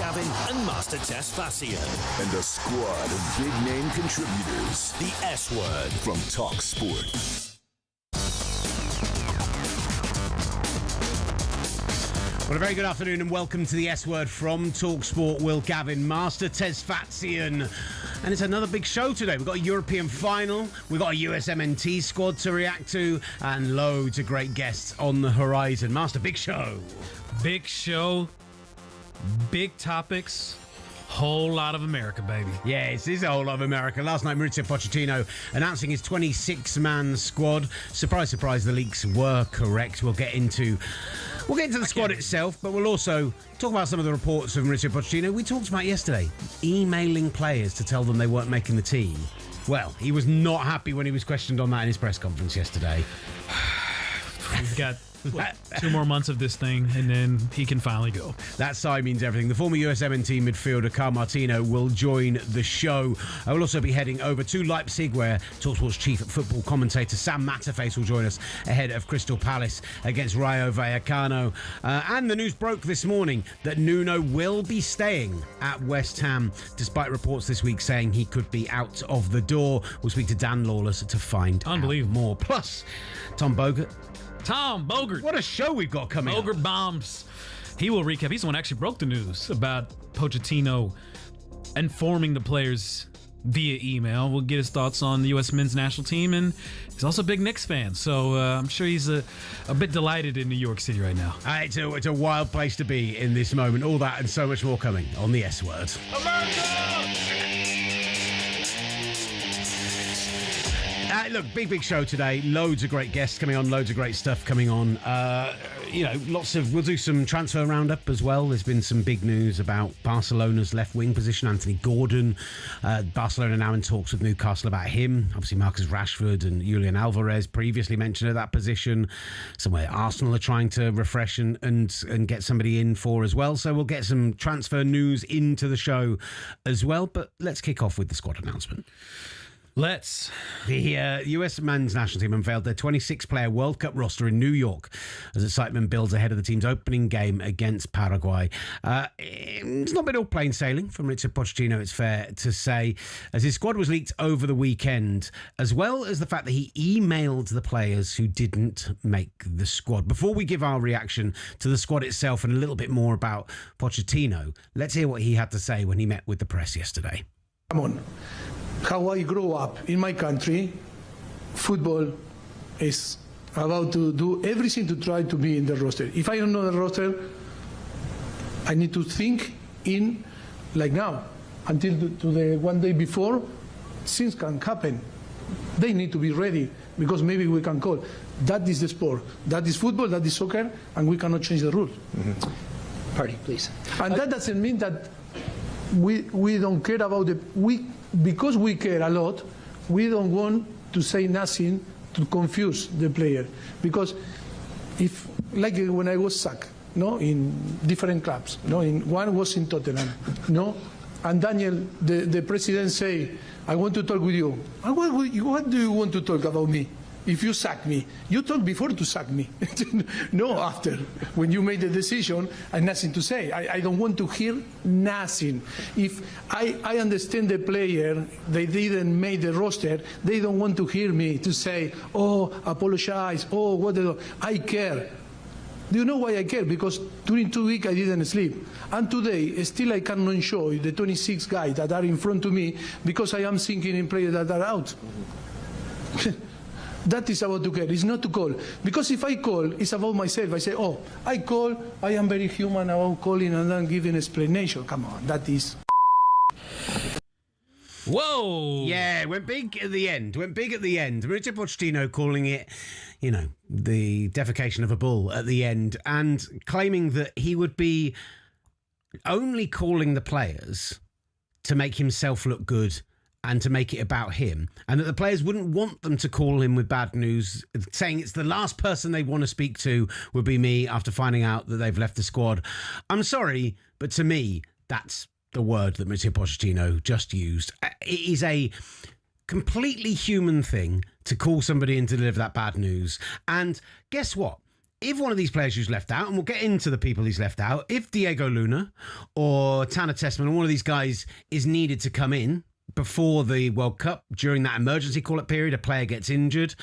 Gavin and Master Tess Fassian. And a squad of big-name contributors. The S Word from talkSPORT. Well, a very good afternoon and welcome to the S Word from talkSPORT. Will Gavin, Master Tess Fatsian. And it's another big show today. We've got a European final, we've got a USMNT squad to react to, and loads of great guests on the horizon. Master, big show. Big show, big topics. Whole lot of America, baby. Yes, it's a whole lot of America. Last night, Mauricio Pochettino announcing his 26-man squad. Surprise, surprise, the leaks were correct. We'll get into the squad itself, but we'll also talk about some of the reports of Mauricio Pochettino we talked about yesterday. Emailing players to tell them they weren't making the team. Well, he was not happy when he was questioned on that in his press conference yesterday. We've got 2 more months of this thing, and then he can finally go. That sigh means everything. The former USMNT midfielder Carl Martino will join the show. I will also be heading over to Leipzig, where talkSPORT's chief football commentator Sam Matterface will join us ahead of Crystal Palace against Rayo Vallecano. And the news broke this morning that Nuno will be staying at West Ham, despite reports this week saying he could be out of the door. We'll speak to Dan Lawless to find out more. Plus, Tom Bogert. What a show we've got coming up. Bogert bombs. He will recap. He's the one who actually broke the news about Pochettino informing the players via email. We'll get his thoughts on the U.S. men's national team, and he's also a big Knicks fan, so I'm sure he's a bit delighted in New York City right now. It's a wild place to be in this moment. All that and so much more coming on the S Word. Look, big show today. Loads of great guests coming on. Loads of great stuff coming on. We'll do some transfer roundup as well. There's been some big news about Barcelona's left wing position, Anthony Gordon. Barcelona now in talks with Newcastle about him. Obviously, Marcus Rashford and Julian Alvarez previously mentioned at that position. Somewhere Arsenal are trying to refresh and get somebody in for as well. So we'll get some transfer news into the show as well. But let's kick off with the squad announcement. The US men's national team unveiled their 26-player World Cup roster in New York as excitement builds ahead of the team's opening game against Paraguay. It's not been all plain sailing from Mauricio Pochettino, it's fair to say, as his squad was leaked over the weekend, as well as the fact that he emailed the players who didn't make the squad. Before we give our reaction to the squad itself and a little bit more about Pochettino, let's hear what he had to say when he met with the press yesterday. Come on. How I grew up in my country, football is about to do everything to try to be in the roster. If I don't know the roster, I need to think in like now. Until to the one day before, things can happen. They need to be ready because maybe we can call. That is the sport. That is football, that is soccer, and we cannot change the rules. Mm-hmm. Party, please. And that doesn't mean that we don't care about because we care a lot, we don't want to say nothing to confuse the player. Because if, like when I was sacked, in different clubs, one was in Tottenham, and Daniel, the president say, I want to talk with you. What do you want to talk about me? If you sack me, you talk before to sack me. No, after. When you made the decision, I have nothing to say. I don't want to hear nothing. If I understand the player, they didn't make the roster, they don't want to hear me to say, apologize, what I care. Do you know why I care? Because during 2 weeks I didn't sleep. And today, still I cannot enjoy the 26 guys that are in front of me because I am thinking in players that are out. That is about to care. It's not to call. Because if I call, it's about myself. I say, I call, I am very human about calling and then giving explanation. Come on, that is... Whoa! Yeah, went big at the end. Mauricio Pochettino calling it, the defecation of a bull at the end and claiming that he would be only calling the players to make himself look good and to make it about him, and that the players wouldn't want them to call him with bad news, saying it's the last person they want to speak to would be me after finding out that they've left the squad. I'm sorry, but to me, that's the word that Mauricio Pochettino just used. It is a completely human thing to call somebody and to deliver that bad news. And guess what? if one of these players who's left out, and we'll get into the people he's left out, if Diego Luna or Tanner Tessman or one of these guys is needed to come in before the World Cup, during that emergency call-up period, a player gets injured,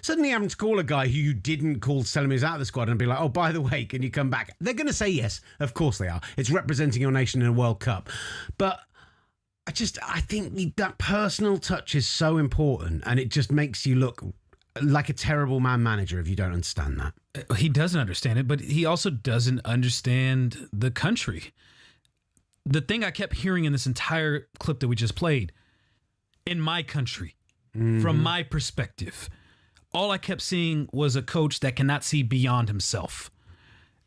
suddenly having to call a guy who you didn't call to tell him he's out of the squad and be like, oh, by the way, can you come back? They're going to say yes. Of course they are. It's representing your nation in a World Cup. But I think that personal touch is so important, and it just makes you look like a terrible man manager if you don't understand that. He doesn't understand it, but he also doesn't understand the country. The thing I kept hearing in this entire clip that we just played, in my country, from my perspective, all I kept seeing was a coach that cannot see beyond himself.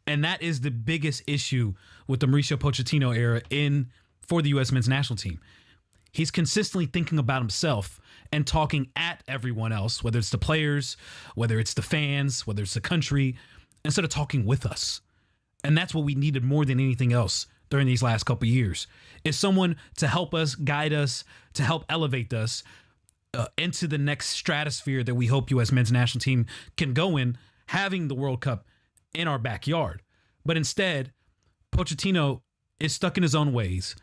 And that is the biggest issue with the Mauricio Pochettino era for the U.S. men's national team. He's consistently thinking about himself and talking at everyone else, whether it's the players, whether it's the fans, whether it's the country, instead of talking with us. And that's what we needed more than anything else during these last couple of years, is someone to help us, guide us, to help elevate us into the next stratosphere that we hope U.S. men's national team can go in, having the World Cup in our backyard. But instead, Pochettino is stuck in his own ways,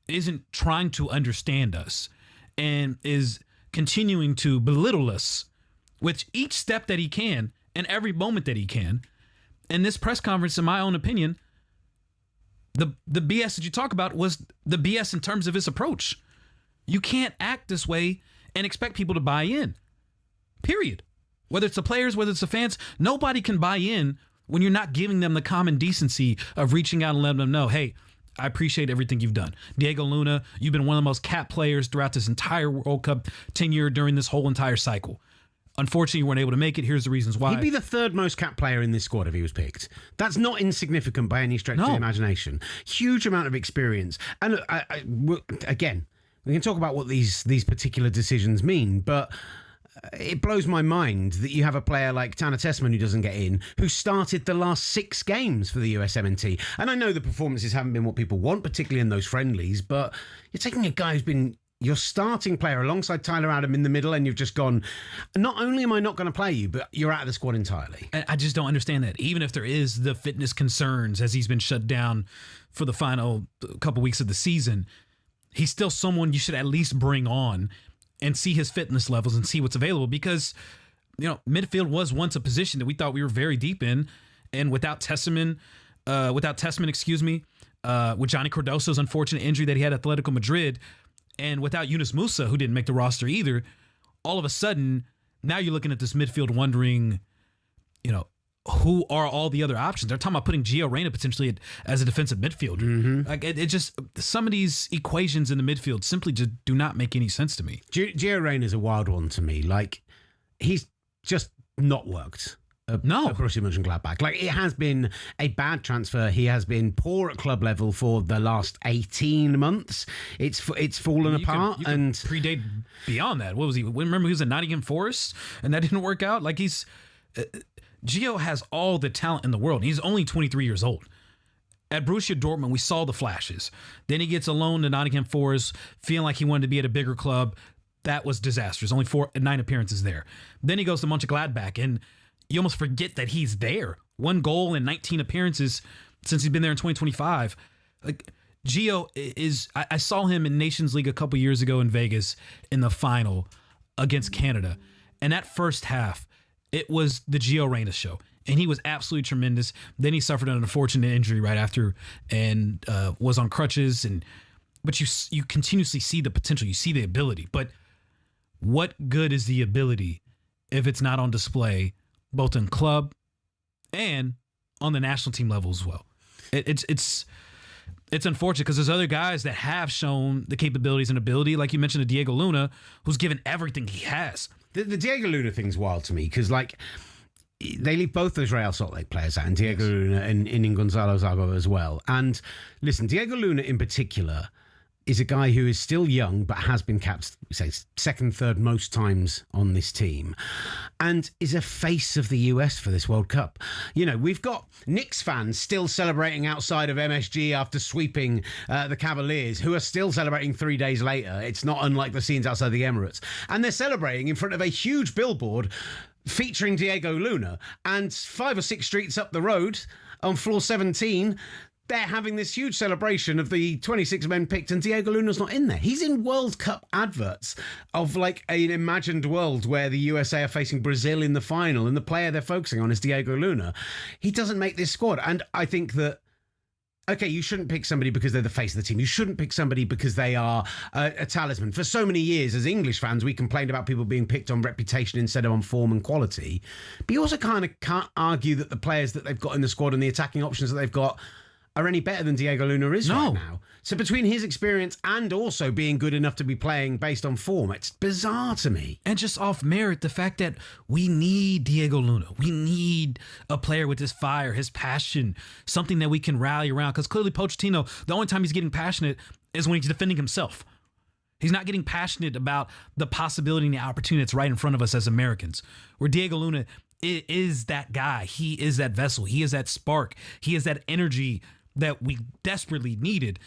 isn't trying to understand us, and is continuing to belittle us with each step that he can and every moment that he can. And this press conference, in my own opinion, the BS that you talk about was the BS in terms of his approach. You can't act this way and expect people to buy in. Period. Whether it's the players, whether it's the fans, nobody can buy in when you're not giving them the common decency of reaching out and letting them know, hey, I appreciate everything you've done. Diego Luna, you've been one of the most capped players throughout this entire World Cup tenure during this whole entire cycle. Unfortunately, you weren't able to make it. Here's the reasons why. He'd be the third most capped player in this squad if he was picked. That's not insignificant by any stretch of the imagination. Huge amount of experience. And again, we can talk about what these particular decisions mean, but it blows my mind that you have a player like Tanner Tessman who doesn't get in, who started the last 6 games for the USMNT. And I know the performances haven't been what people want, particularly in those friendlies, but you're taking a guy who's been your starting player alongside Tyler Adam in the middle, and you've just gone, not only am I not going to play you, but you're out of the squad entirely. I just don't understand that. Even if there is the fitness concerns, as he's been shut down for the final couple weeks of the season, he's still someone you should at least bring on and see his fitness levels and see what's available, because, you know, midfield was once a position that we thought we were very deep in, and without Tessman, with Johnny Cardoso's unfortunate injury that he had at Atletico Madrid, and without Yunus Musa, who didn't make the roster either, all of a sudden, now you're looking at this midfield wondering, you know, who are all the other options? They're talking about putting Gio Reyna potentially as a defensive midfielder. Mm-hmm. Like it just, some of these equations in the midfield simply just do not make any sense to me. Gio Reyna is a wild one to me. Like, he's just not worked. Borussia Mönchengladbach. Like, it has been a bad transfer. He has been poor at club level for the last 18 months. It's fallen apart. You can predate beyond that. What was he? Remember, he was at Nottingham Forest, and that didn't work out. Like, Gio has all the talent in the world. He's only 23 years old. At Borussia Dortmund, we saw the flashes. Then he gets a loan to Nottingham Forest, feeling like he wanted to be at a bigger club. That was disastrous. Only 9 appearances there. Then he goes to Mönchengladbach, and you almost forget that he's there. 1 goal in 19 appearances since he's been there in 2025. Like, Gio is... I saw him in Nations League a couple years ago in Vegas in the final against Canada. And that first half, it was the Gio Reyna show. And he was absolutely tremendous. Then he suffered an unfortunate injury right after and was on crutches. But you continuously see the potential. You see the ability. But what good is the ability if it's not on display both in club and on the national team level as well? It's unfortunate because there's other guys that have shown the capabilities and ability, like you mentioned, Diego Luna, who's given everything he has. The Diego Luna thing's wild to me because, like, they leave both those Real Salt Lake players out, and Diego Luna and Gonzalo Zago as well. And listen, Diego Luna in particular is a guy who is still young but has been capped, say, second, third most times on this team, and is a face of the US for this World Cup. You know, we've got Knicks fans still celebrating outside of MSG after sweeping the Cavaliers, who are still celebrating 3 days later. It's not unlike the scenes outside the Emirates. And they're celebrating in front of a huge billboard featuring Diego Luna, and 5 or 6 streets up the road on floor 17, they're having this huge celebration of the 26 men picked, and Diego Luna's not in there. He's in World Cup adverts of like an imagined world where the USA are facing Brazil in the final, and the player they're focusing on is Diego Luna. He doesn't make this squad, and I think that, okay, you shouldn't pick somebody because they're the face of the team. You shouldn't pick somebody because they are a talisman. For so many years, as English fans, we complained about people being picked on reputation instead of on form and quality. But you also kind of can't argue that the players that they've got in the squad and the attacking options that they've got are any better than Diego Luna is right now. So between his experience and also being good enough to be playing based on form, it's bizarre to me. And just off merit, the fact that we need Diego Luna. We need a player with his fire, his passion, something that we can rally around. Because clearly Pochettino, the only time he's getting passionate is when he's defending himself. He's not getting passionate about the possibility and the opportunity that's right in front of us as Americans. Where Diego Luna is that guy. He is that vessel. He is that spark. He is that energy that we desperately needed,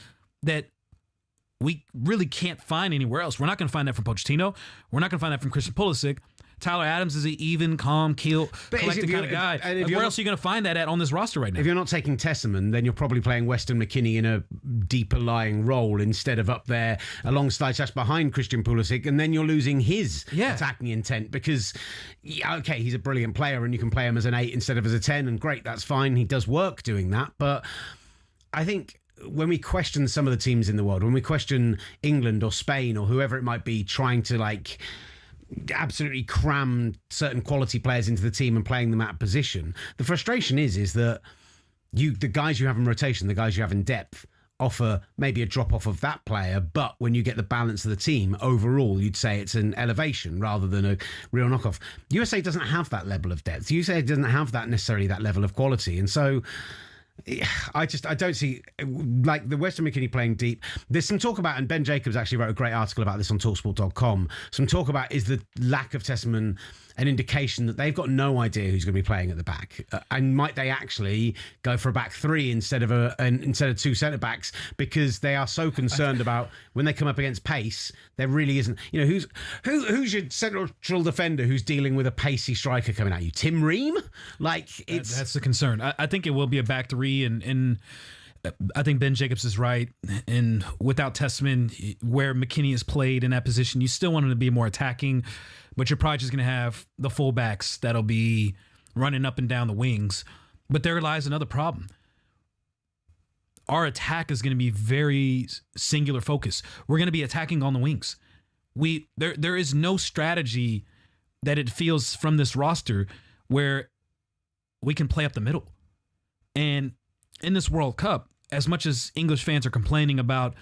that we really can't find anywhere else. We're not going to find that from Pochettino. We're not going to find that from Christian Pulisic. Tyler Adams is an even, calm, collected kind of guy. Where else are you going to find that on this roster right now? If you're not taking Tesserman, then you're probably playing Weston McKennie in a deeper lying role instead of up there alongside behind Christian Pulisic, and then you're losing his attacking intent because, okay, he's a brilliant player and you can play him as an 8 instead of as a 10, and great, that's fine. He does work doing that, but I think when we question some of the teams in the world, when we question England or Spain or whoever it might be trying to like absolutely cram certain quality players into the team and playing them out of position, the frustration is that the guys you have in rotation, the guys you have in depth, offer maybe a drop off of that player, but when you get the balance of the team overall, you'd say it's an elevation rather than a real knockoff. USA doesn't have that level of depth. USA doesn't have that necessarily that level of quality, and so I don't see like the Weston McKennie playing deep. There's some talk about, and Ben Jacobs actually wrote a great article about this on talkSPORT.com. Some talk about is the lack of Tesserman an indication that they've got no idea who's going to be playing at the back, and might they actually go for a back 3 instead of 2 centre backs because they are so concerned about when they come up against pace. There really isn't, who's your central defender who's dealing with a pacey striker coming at you? Tim Ream? Like that's the concern. I think it will be a back 3, and I think Ben Jacobs is right. And without Tesserman, where McKennie is played in that position, you still want him to be more attacking, but you're probably just going to have the fullbacks that'll be running up and down the wings. But there lies another problem. Our attack is going to be very singular focus. We're going to be attacking on the wings. There is no strategy that it feels from this roster where we can play up the middle. And in this World Cup, as much as English fans are complaining about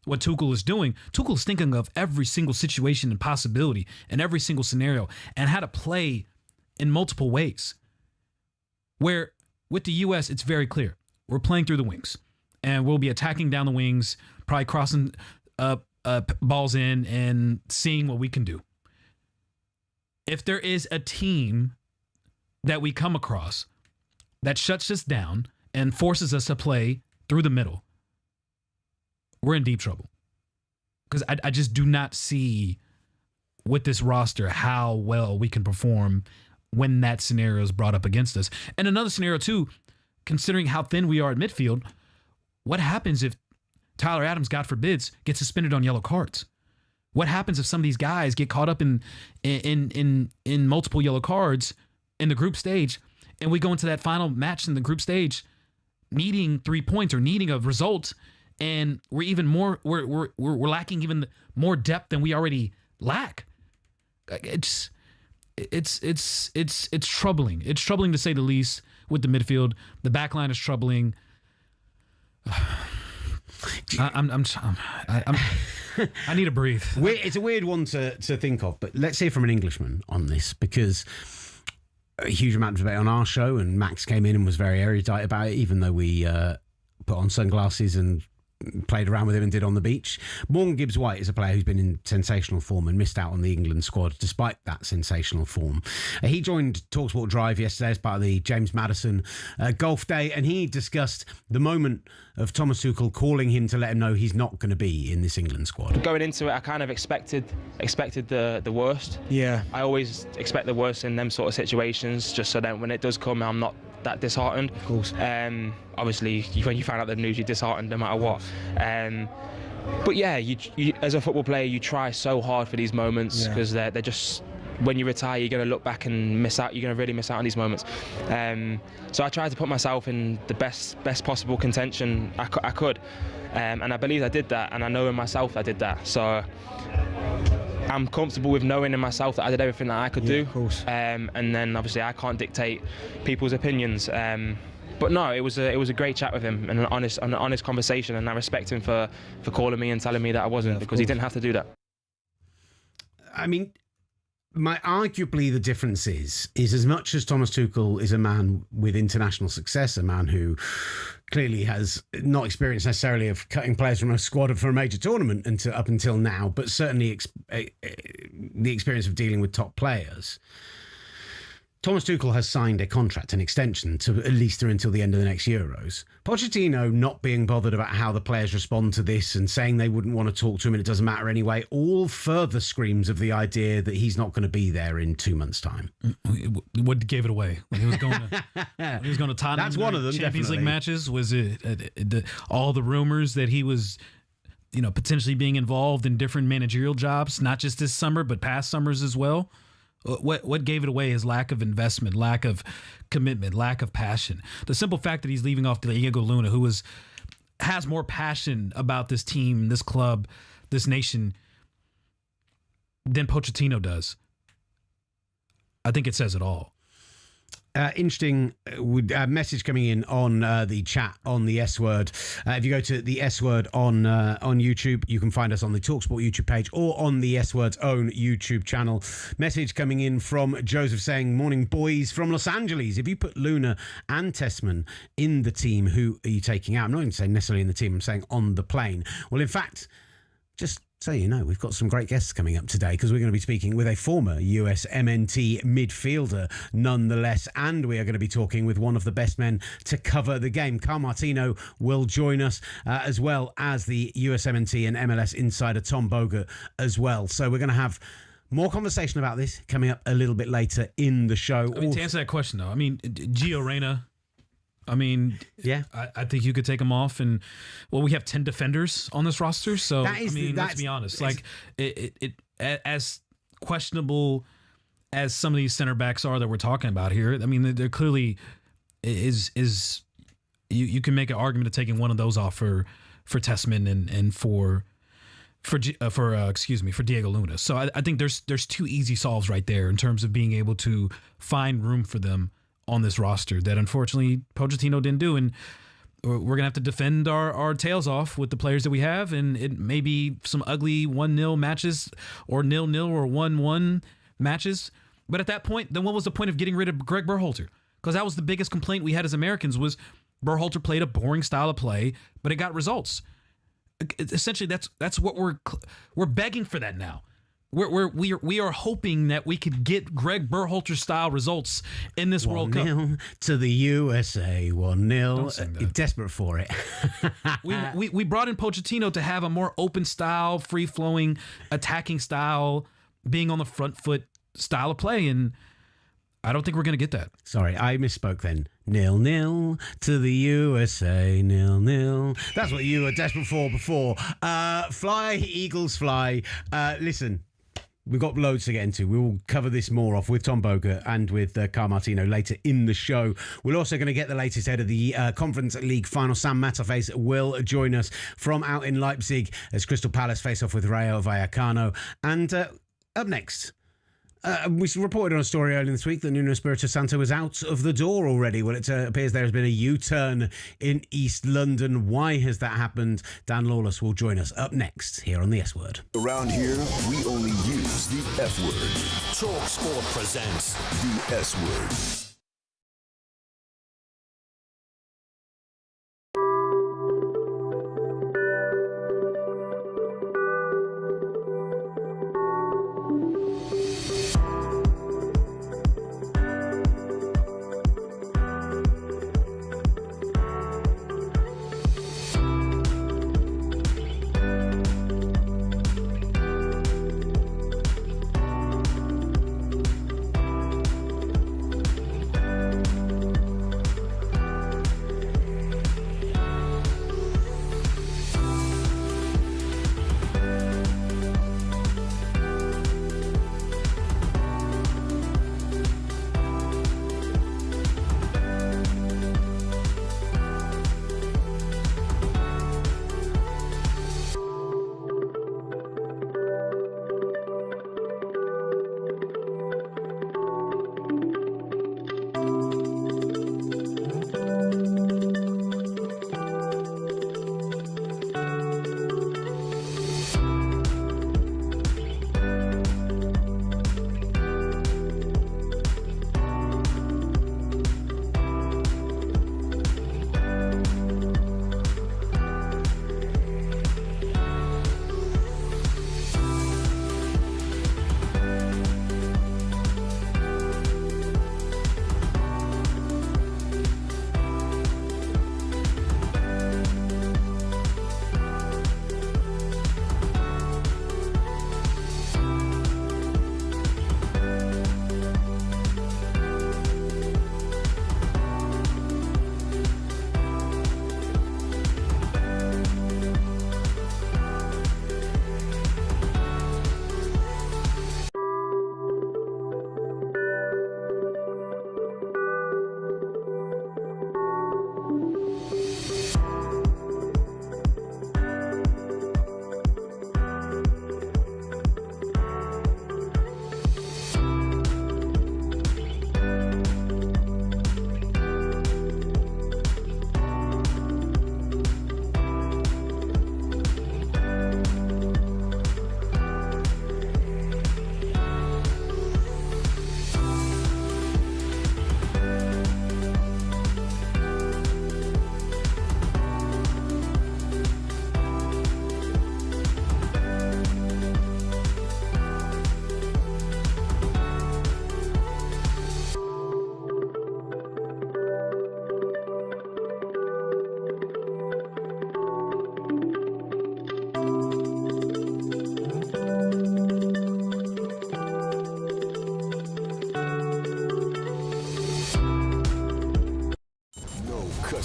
what Tuchel is doing, Tuchel is thinking of every single situation and possibility and every single scenario and how to play in multiple ways. Where with the U.S., it's very clear. We're playing through the wings and we'll be attacking down the wings, probably crossing balls in and seeing what we can do. If there is a team that we come across that shuts us down and forces us to play through the middle, we're in deep trouble. Because I just do not see with this roster how well we can perform when that scenario is brought up against us. And another scenario too, considering how thin we are at midfield, what happens if Tyler Adams, God forbids, gets suspended on yellow cards? What happens if some of these guys get caught up in multiple yellow cards in the group stage, and we go into that final match in the group stage needing 3 points or needing a result, and we're even more we're lacking even more depth than we already lack? It's troubling. It's troubling to say the least with the midfield. The back line is troubling. I need to breathe. It's a weird one to think of, but let's hear from an Englishman on this, because a huge amount of debate on our show, and Max came in and was very erudite about it, even though we put on sunglasses and played around with him and did on the beach. Morgan Gibbs-White is a player who's been in sensational form and missed out on the England squad despite that sensational form. He joined talkSPORT Drive yesterday as part of the James Maddison Golf Day, and he discussed the moment of Thomas Tuchel calling him to let him know he's not going to be in this England squad. Going into it, I kind of expected the worst. Yeah. I always expect the worst in them sort of situations, just so that when it does come, I'm not that disheartened. Of course. Obviously, when you find out the news, you're disheartened no matter what. But yeah, you as a football player, you try so hard for these moments because they're just. When you retire, you're going to look back and miss out. You're going to really miss out on these moments. So I tried to put myself in the best possible contention I could, and I believe I did that, and I know in myself I did that. So I'm comfortable with knowing in myself that I did everything that I could do. Of course. And then obviously I can't dictate people's opinions. But no, it was a great chat with him and an honest conversation, and I respect him for calling me and telling me that I wasn't, because he didn't have to do that. I mean, arguably the difference is as much as Thomas Tuchel is a man with international success, a man who clearly has not experience necessarily of cutting players from a squad for a major tournament up until now, but certainly the experience of dealing with top players. Thomas Tuchel has signed a contract, an extension to at least through until the end of the next Euros. Pochettino not being bothered about how the players respond to this and saying they wouldn't want to talk to him and it doesn't matter anyway, all further screams of the idea that he's not going to be there in 2 months' time. What gave it away? When he was going to Tottenham. That's one of them, Champions definitely. League matches. Was it all the rumors that he was, potentially being involved in different managerial jobs, not just this summer but past summers as well? What gave it away is lack of investment, lack of commitment, lack of passion. The simple fact that he's leaving off Diego Luna, who has more passion about this team, this club, this nation than Pochettino does. I think it says it all. Interesting message coming in on the chat on the S Word. If you go to the S Word on YouTube, you can find us on the talkSPORT YouTube page or on the S Word's own YouTube channel. Message coming in from Joseph saying, "Morning boys from Los Angeles. If you put Luna and Tessman in the team, who are you taking out?" I'm not even saying necessarily in the team, I'm saying on the plane. Well, in fact, just so you know, we've got some great guests coming up today because we're going to be speaking with a former US MNT midfielder nonetheless, and we are going to be talking with one of the best men to cover the game. Carl Martino will join us as well as the US MNT and MLS insider Tom Bogert as well. So we're going to have more conversation about this coming up a little bit later in the show. To answer that question, though, Gio Reyna, yeah, I think you could take him off, and we have 10 defenders on this roster, so let's be honest. Like it as questionable as some of these center backs are that we're talking about here. They're clearly is you can make an argument of taking one of those off for Tessman and for Diego Luna. So I think there's two easy solves right there in terms of being able to find room for them on this roster that unfortunately Pochettino didn't do, and we're gonna have to defend our tails off with the players that we have, and it may be some ugly 1-0 matches or 0-0 or 1-1 matches. But at that point, then what was the point of getting rid of Greg Berhalter? Because that was the biggest complaint we had as Americans, was Berhalter played a boring style of play, but it got results. Essentially, that's what we're begging for that now. We are hoping that we could get Greg Berhalter style results in this World Cup. 1-0 to the USA, 1-0. You're desperate for it. we brought in Pochettino to have a more open style, free flowing, attacking style, being on the front foot style of play, and I don't think we're going to get that. Sorry, I misspoke then. 0-0 to the USA, 0-0. That's what you were desperate for before. Fly, Eagles, fly. Listen, we've got loads to get into. We will cover this more off with Tom Bogert and with Carl Martino later in the show. We're also going to get the latest ahead of the Conference League final. Sam Matterface will join us from out in Leipzig as Crystal Palace face off with Rayo Vallecano. And up next, we reported on a story earlier this week that Nuno Espirito Santo was out of the door already. Well, it appears there has been a U-turn in East London. Why has that happened? Dan Lawless will join us up next here on the S Word. Around here, we only use the F word. talkSPORT presents The S Word.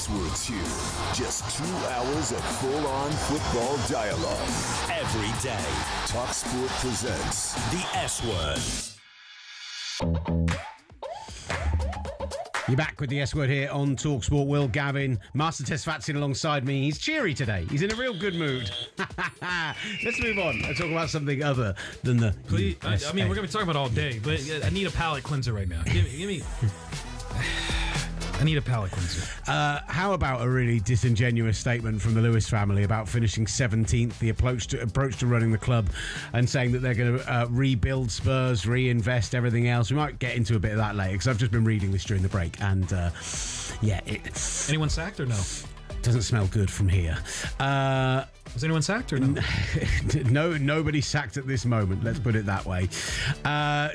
S-Word's here. Just 2 hours of full-on football dialogue. Every day. talkSPORT presents The S Word. You're back with the S Word here on talkSPORT. Will Gavin, Master Tesfatsin alongside me. He's cheery today. He's in a real good mood. Let's move on and talk about something other than the... Please, I mean, we're going to be talking about all day, but I need a palate cleanser right now. Give me... I need a palate cleanser. How about a really disingenuous statement from the Lewis family about finishing 17th, the approach to running the club, and saying that they're going to rebuild Spurs, reinvest everything else. We might get into a bit of that later because I've just been reading this during the break, and Anyone sacked or no? Doesn't smell good from here. Was anyone sacked or no? No, nobody sacked at this moment. Let's put it that way.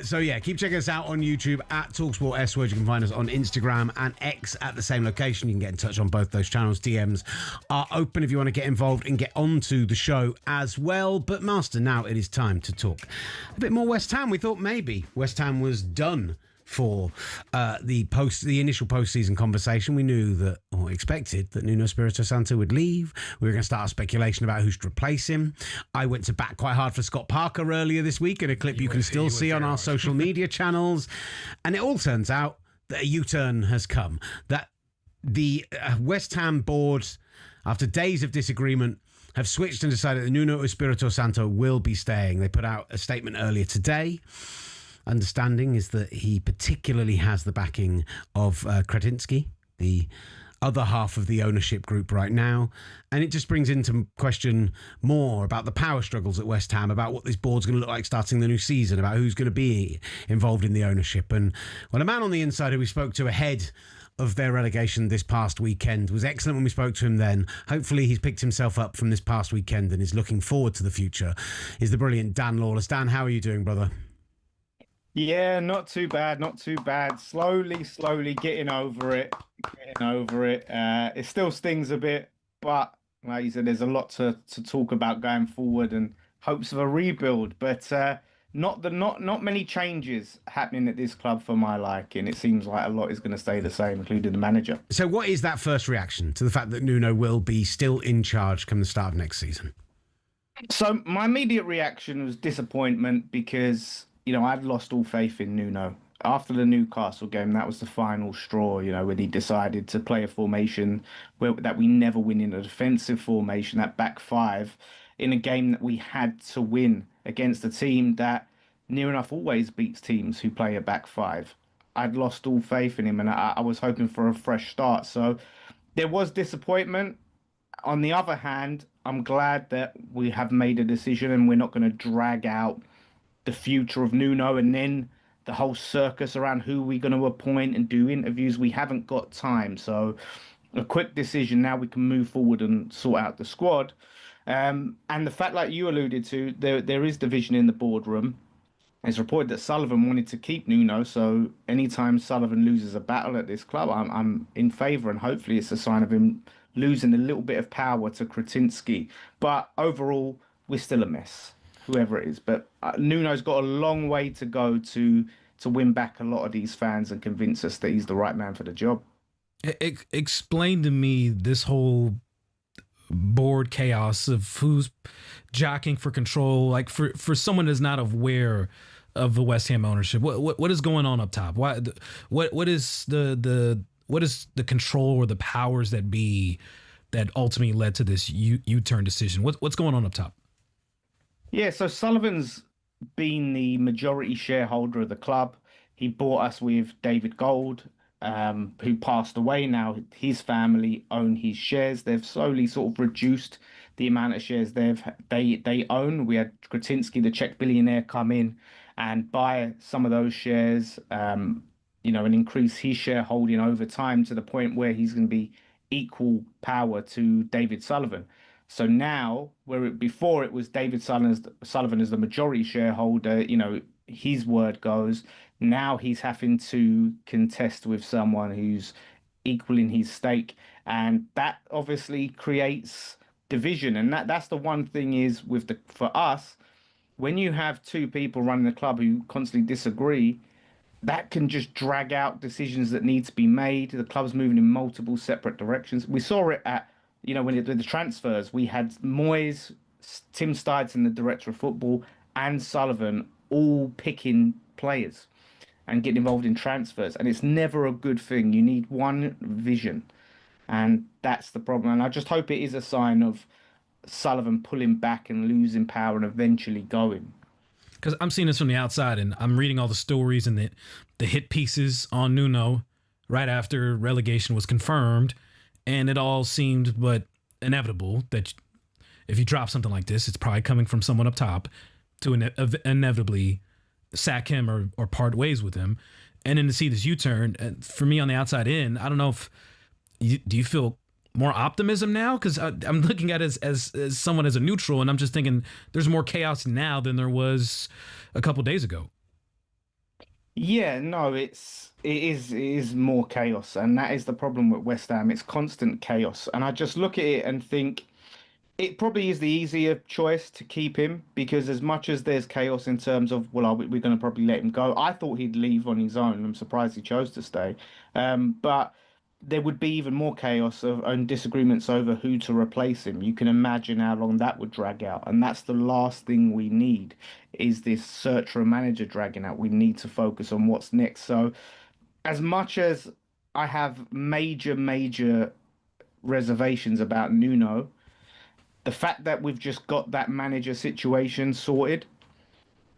So yeah, keep checking us out on YouTube at talkSPORT S Word. You can find us on Instagram and X at the same location. You can get in touch on both those channels. DMs are open if you want to get involved and get onto the show as well. But Master, now it is time to talk a bit more West Ham. We thought maybe West Ham was done for the initial postseason conversation. We knew that, or expected, that Nuno Espirito Santo would leave. We were going to start a speculation about who's to replace him. I went to bat quite hard for Scott Parker earlier this week in a clip you can still see on our social media channels. And it all turns out that a U-turn has come. That the West Ham board, after days of disagreement, have switched and decided that Nuno Espirito Santo will be staying. They put out a statement earlier today. Understanding is that he particularly has the backing of Kretinsky, the other half of the ownership group right now. And it just brings into question more about the power struggles at West Ham, about what this board's going to look like starting the new season, about who's going to be involved in the ownership. And well, a man on the inside who we spoke to ahead of their relegation this past weekend was excellent when we spoke to him then. Hopefully he's picked himself up from this past weekend and is looking forward to the future, is the brilliant Dan Lawless. Dan, how are you doing, brother? Yeah, not too bad, not too bad. Slowly getting over it. It still stings a bit, but like you said, there's a lot to talk about going forward and hopes of a rebuild. But not many changes happening at this club for my liking. It seems like a lot is going to stay the same, including the manager. So what is that first reaction to the fact that Nuno will be still in charge come the start of next season? So my immediate reaction was disappointment because, you know, I'd lost all faith in Nuno. After the Newcastle game, that was the final straw, you know, when he decided to play a formation that we never win in, a defensive formation, that back five, in a game that we had to win against a team that near enough always beats teams who play a back five. I'd lost all faith in him, and I was hoping for a fresh start. So there was disappointment. On the other hand, I'm glad that we have made a decision and we're not going to drag out the future of Nuno and then the whole circus around who we're going to appoint and do interviews. We haven't got time. So a quick decision. Now we can move forward and sort out the squad. And the fact, like you alluded to, there is division in the boardroom. It's reported that Sullivan wanted to keep Nuno. So anytime Sullivan loses a battle at this club, I'm in favour, and hopefully it's a sign of him losing a little bit of power to Kretinsky. But overall, we're still a mess, whoever it is. But Nuno's got a long way to go to win back a lot of these fans and convince us that he's the right man for the job. Explain to me this whole board chaos of who's jockeying for control. Like for someone that's not aware of the West Ham ownership, what is going on up top? What is the control or the powers that be that ultimately led to this U-turn decision? What's going on up top? Yeah, so Sullivan's been the majority shareholder of the club. He bought us with David Gold, who passed away. Now his family own his shares. They've slowly sort of reduced the amount of shares they own. We had Kretinsky, the Czech billionaire, come in and buy some of those shares, and increase his shareholding over time to the point where he's going to be equal power to David Sullivan. So now, where before it was David Sullivan as the majority shareholder, his word goes. Now he's having to contest with someone who's equaling his stake, and that obviously creates division. And that's the one thing is for us, when you have two people running the club who constantly disagree, that can just drag out decisions that need to be made. The club's moving in multiple separate directions. We saw it at, when it did the transfers, we had Moyes, Tim Steidson, the director of football, and Sullivan all picking players and getting involved in transfers. And it's never a good thing. You need one vision. And that's the problem. And I just hope it is a sign of Sullivan pulling back and losing power and eventually going. Because I'm seeing this from the outside, and I'm reading all the stories and the hit pieces on Nuno right after relegation was confirmed, and it all seemed but inevitable that if you drop something like this, it's probably coming from someone up top to inevitably sack him or part ways with him. And then to see this U-turn, for me on the outside in, I don't know if do you feel more optimism now? Because I'm looking at it as someone as a neutral, and I'm just thinking there's more chaos now than there was a couple days ago. Yeah, no, it is more chaos, and that is the problem with West Ham. It's constant chaos, and I just look at it and think it probably is the easier choice to keep him, because as much as there's chaos in terms of, well, we're going to probably let him go. I thought he'd leave on his own. I'm surprised he chose to stay, but there would be even more chaos and disagreements over who to replace him. You can imagine how long that would drag out. And that's the last thing we need, is this search for a manager dragging out. We need to focus on what's next. So as much as I have major reservations about Nuno, the fact that we've just got that manager situation sorted,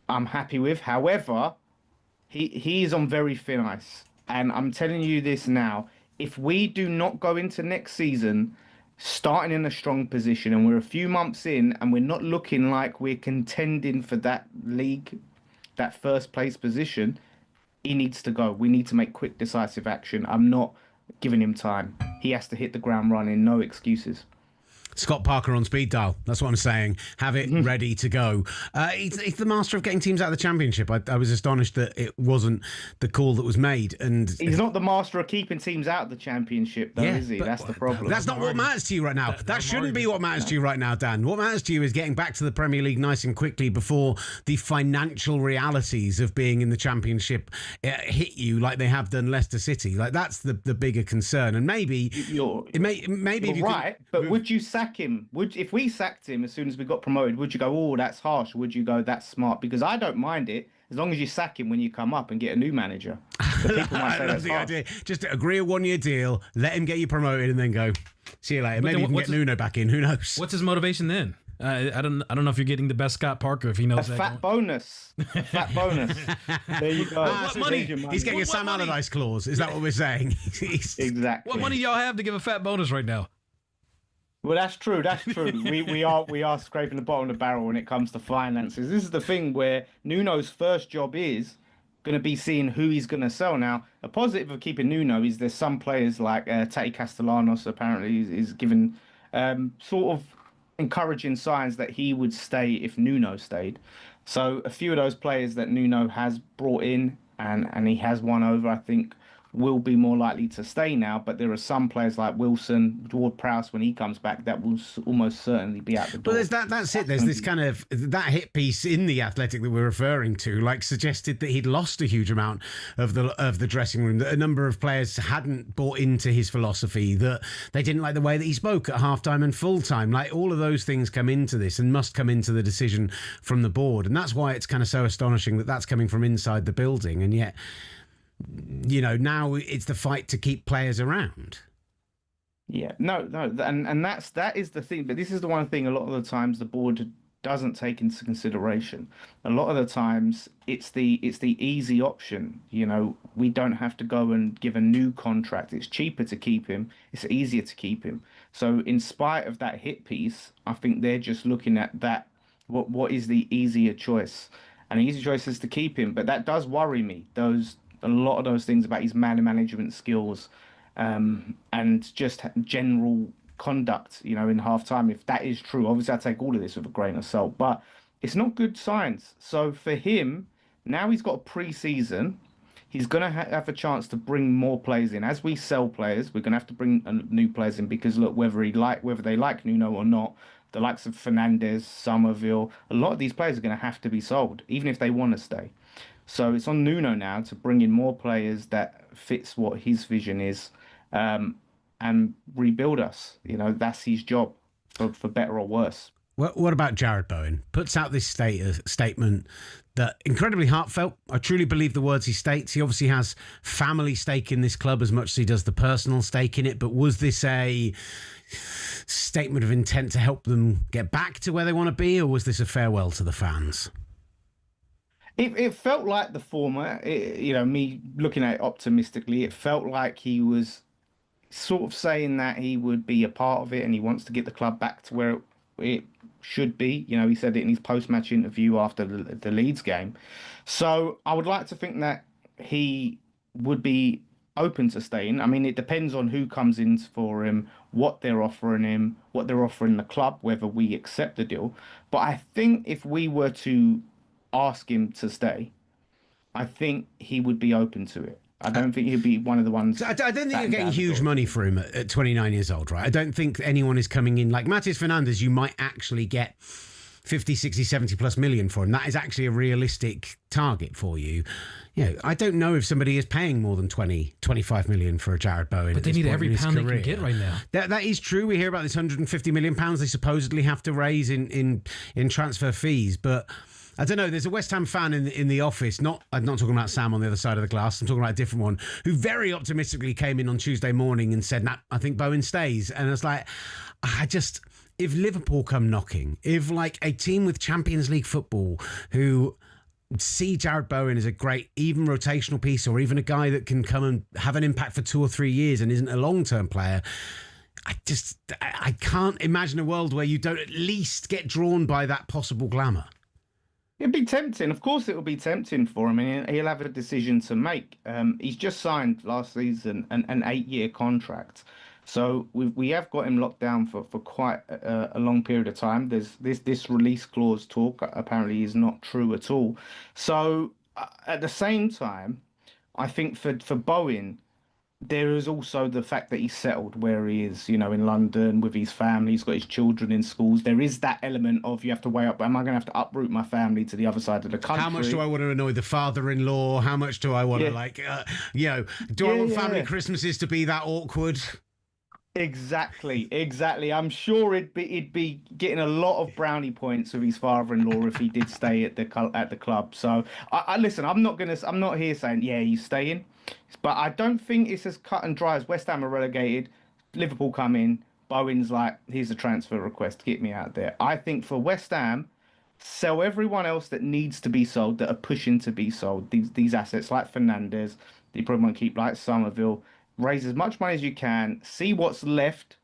I'm happy with. However, he is on very thin ice. And I'm telling you this now, if we do not go into next season starting in a strong position, and we're a few months in and we're not looking like we're contending for that league, that first place position, he needs to go. We need to make quick, decisive action. I'm not giving him time. He has to hit the ground running, no excuses. Scott Parker on speed dial. That's what I'm saying. Have it ready to go. He's the master of getting teams out of the Championship. I was astonished that it wasn't the call that was made. And he's not the master of keeping teams out of the Championship, though, is he? That's the problem. That's not what matters to you right now. That shouldn't be what matters to you right now, Dan. What matters to you is getting back to the Premier League nice and quickly before the financial realities of being in the Championship hit you like they have done Leicester City. Like, that's the bigger concern. And maybe you're right. But would you sack him? If we sacked him as soon as we got promoted, would you go, oh, that's harsh? Or would you go, that's smart? Because I don't mind it as long as you sack him when you come up and get a new manager. People might say that's the idea. Just agree a 1-year deal, let him get you promoted, and then go. See you later. Maybe you can get Nuno back in. Who knows? What's his motivation then? I don't know if you're getting the best Scott Parker if he knows a fat bonus. A fat bonus. There you go. What money? He's getting a Sam Allardyce clause. Is that what we're saying? Exactly. What money y'all have to give a fat bonus right now? Well, that's true. That's true. we are scraping the bottom of the barrel when it comes to finances. This is the thing where Nuno's first job is going to be seeing who he's going to sell. Now, a positive of keeping Nuno is there's some players like Tati Castellanos apparently is given sort of encouraging signs that he would stay if Nuno stayed. So a few of those players that Nuno has brought in and he has won over, I think, will be more likely to stay now, but there are some players like Wilson, Ward-Prowse, when he comes back, that will almost certainly be out the door. Well, that's it. There's this kind of, that hit piece in The Athletic that we're referring to, like, suggested that he'd lost a huge amount of the dressing room, that a number of players hadn't bought into his philosophy, that they didn't like the way that he spoke at halftime and full-time. Like, all of those things come into this and must come into the decision from the board. And that's why it's kind of so astonishing that that's coming from inside the building. And yet, you know, now it's the fight to keep players around. Yeah, no, and that is the thing. But this is the one thing a lot of the times the board doesn't take into consideration. A lot of the times it's the easy option. You know, we don't have to go and give a new contract. It's cheaper to keep him. It's easier to keep him. So in spite of that hit piece, I think they're just looking at that. What is the easier choice? And the easy choice is to keep him. But that does worry me. A lot of those things about his man management skills and just general conduct, you know, in halftime. If that is true, obviously I take all of this with a grain of salt, but it's not good signs. So for him, now he's got a pre-season. He's going to have a chance to bring more players in. As we sell players, we're going to have to bring new players in because, look, whether they like Nuno or not, the likes of Fernandez, Somerville, a lot of these players are going to have to be sold, even if they want to stay. So it's on Nuno now to bring in more players that fits what his vision is, and rebuild us. That's his job, for better or worse. What about Jared Bowen? Puts out this statement that incredibly heartfelt. I truly believe the words he states. He obviously has family stake in this club as much as he does the personal stake in it. But was this a statement of intent to help them get back to where they want to be, or was this a farewell to the fans? It felt like the former. Me looking at it optimistically, it felt like he was sort of saying that he would be a part of it and he wants to get the club back to where it should be. He said it in his post-match interview after the Leeds game. So I would like to think that he would be open to staying. I mean, it depends on who comes in for him, what they're offering him, what they're offering the club, whether we accept the deal. But I think if we were to ask him to stay, I think he would be open to it. I don't think he'd be one of the ones. I don't think you're getting huge money for him at 29 years old, right? I don't think anyone is coming in like Matheus Fernandes. You might actually get 50, 60, 70 plus million for him. That is actually a realistic target for you. I don't know if somebody is paying more than 20, 25 million for a Jared Bowen. But they need every pound they can get right now. That is true. We hear about this 150 million pounds they supposedly have to raise in transfer fees, but I don't know. There's a West Ham fan in the office. I'm not talking about Sam on the other side of the glass. I'm talking about a different one who very optimistically came in on Tuesday morning and said, "Nah, I think Bowen stays." And I was like, if Liverpool come knocking, if like a team with Champions League football who see Jared Bowen as a great, even rotational piece, or even a guy that can come and have an impact for 2 or 3 years and isn't a long-term player, I can't imagine a world where you don't at least get drawn by that possible glamour. It'd be tempting. Of course, it will be tempting for him, and he'll have a decision to make. He's just signed last season an 8-year contract, so we have got him locked down for quite a long period of time. There's this release clause talk apparently is not true at all. So at the same time, I think for Bowen, there is also the fact that he's settled where he is, in London with his family. He's got his children in schools. There is that element of you have to weigh up, am I going to have to uproot my family to the other side of the country? How much do I want to annoy the father-in-law? How much do I want to do I want family Christmases to be that awkward? Exactly. I'm sure he'd be getting a lot of brownie points with his father-in-law if he did stay at the club. So I listen. I'm not here saying he's staying, but I don't think it's as cut and dry as West Ham are relegated. Liverpool come in. Bowen's like, here's a transfer request. Get me out there. I think for West Ham, sell everyone else that needs to be sold, that are pushing to be sold. These assets like Fernandes, you probably want to keep like Somerville. Raise as much money as you can, see what's left,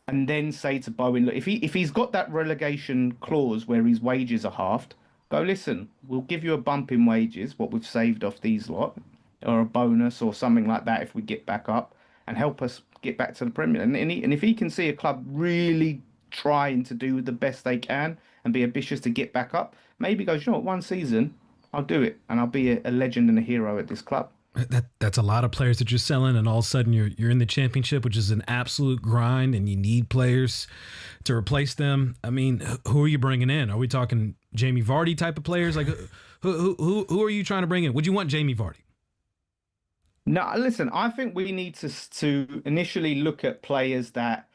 and then say to Bowen, look, if he's got that relegation clause where his wages are halved, go, listen, we'll give you a bump in wages, what we've saved off these lot, or a bonus or something like that if we get back up, and help us get back to the Premier. And if he can see a club really trying to do the best they can and be ambitious to get back up, maybe he goes, you know what, one season, I'll do it, and I'll be a legend and a hero at this club. That's a lot of players that you're selling, and all of a sudden you're in the championship, which is an absolute grind, and you need players to replace them. I mean, who are you bringing in? Are we talking Jamie Vardy type of players? Like, who are you trying to bring in? Would you want Jamie Vardy? No, listen, I think we need to initially look at players that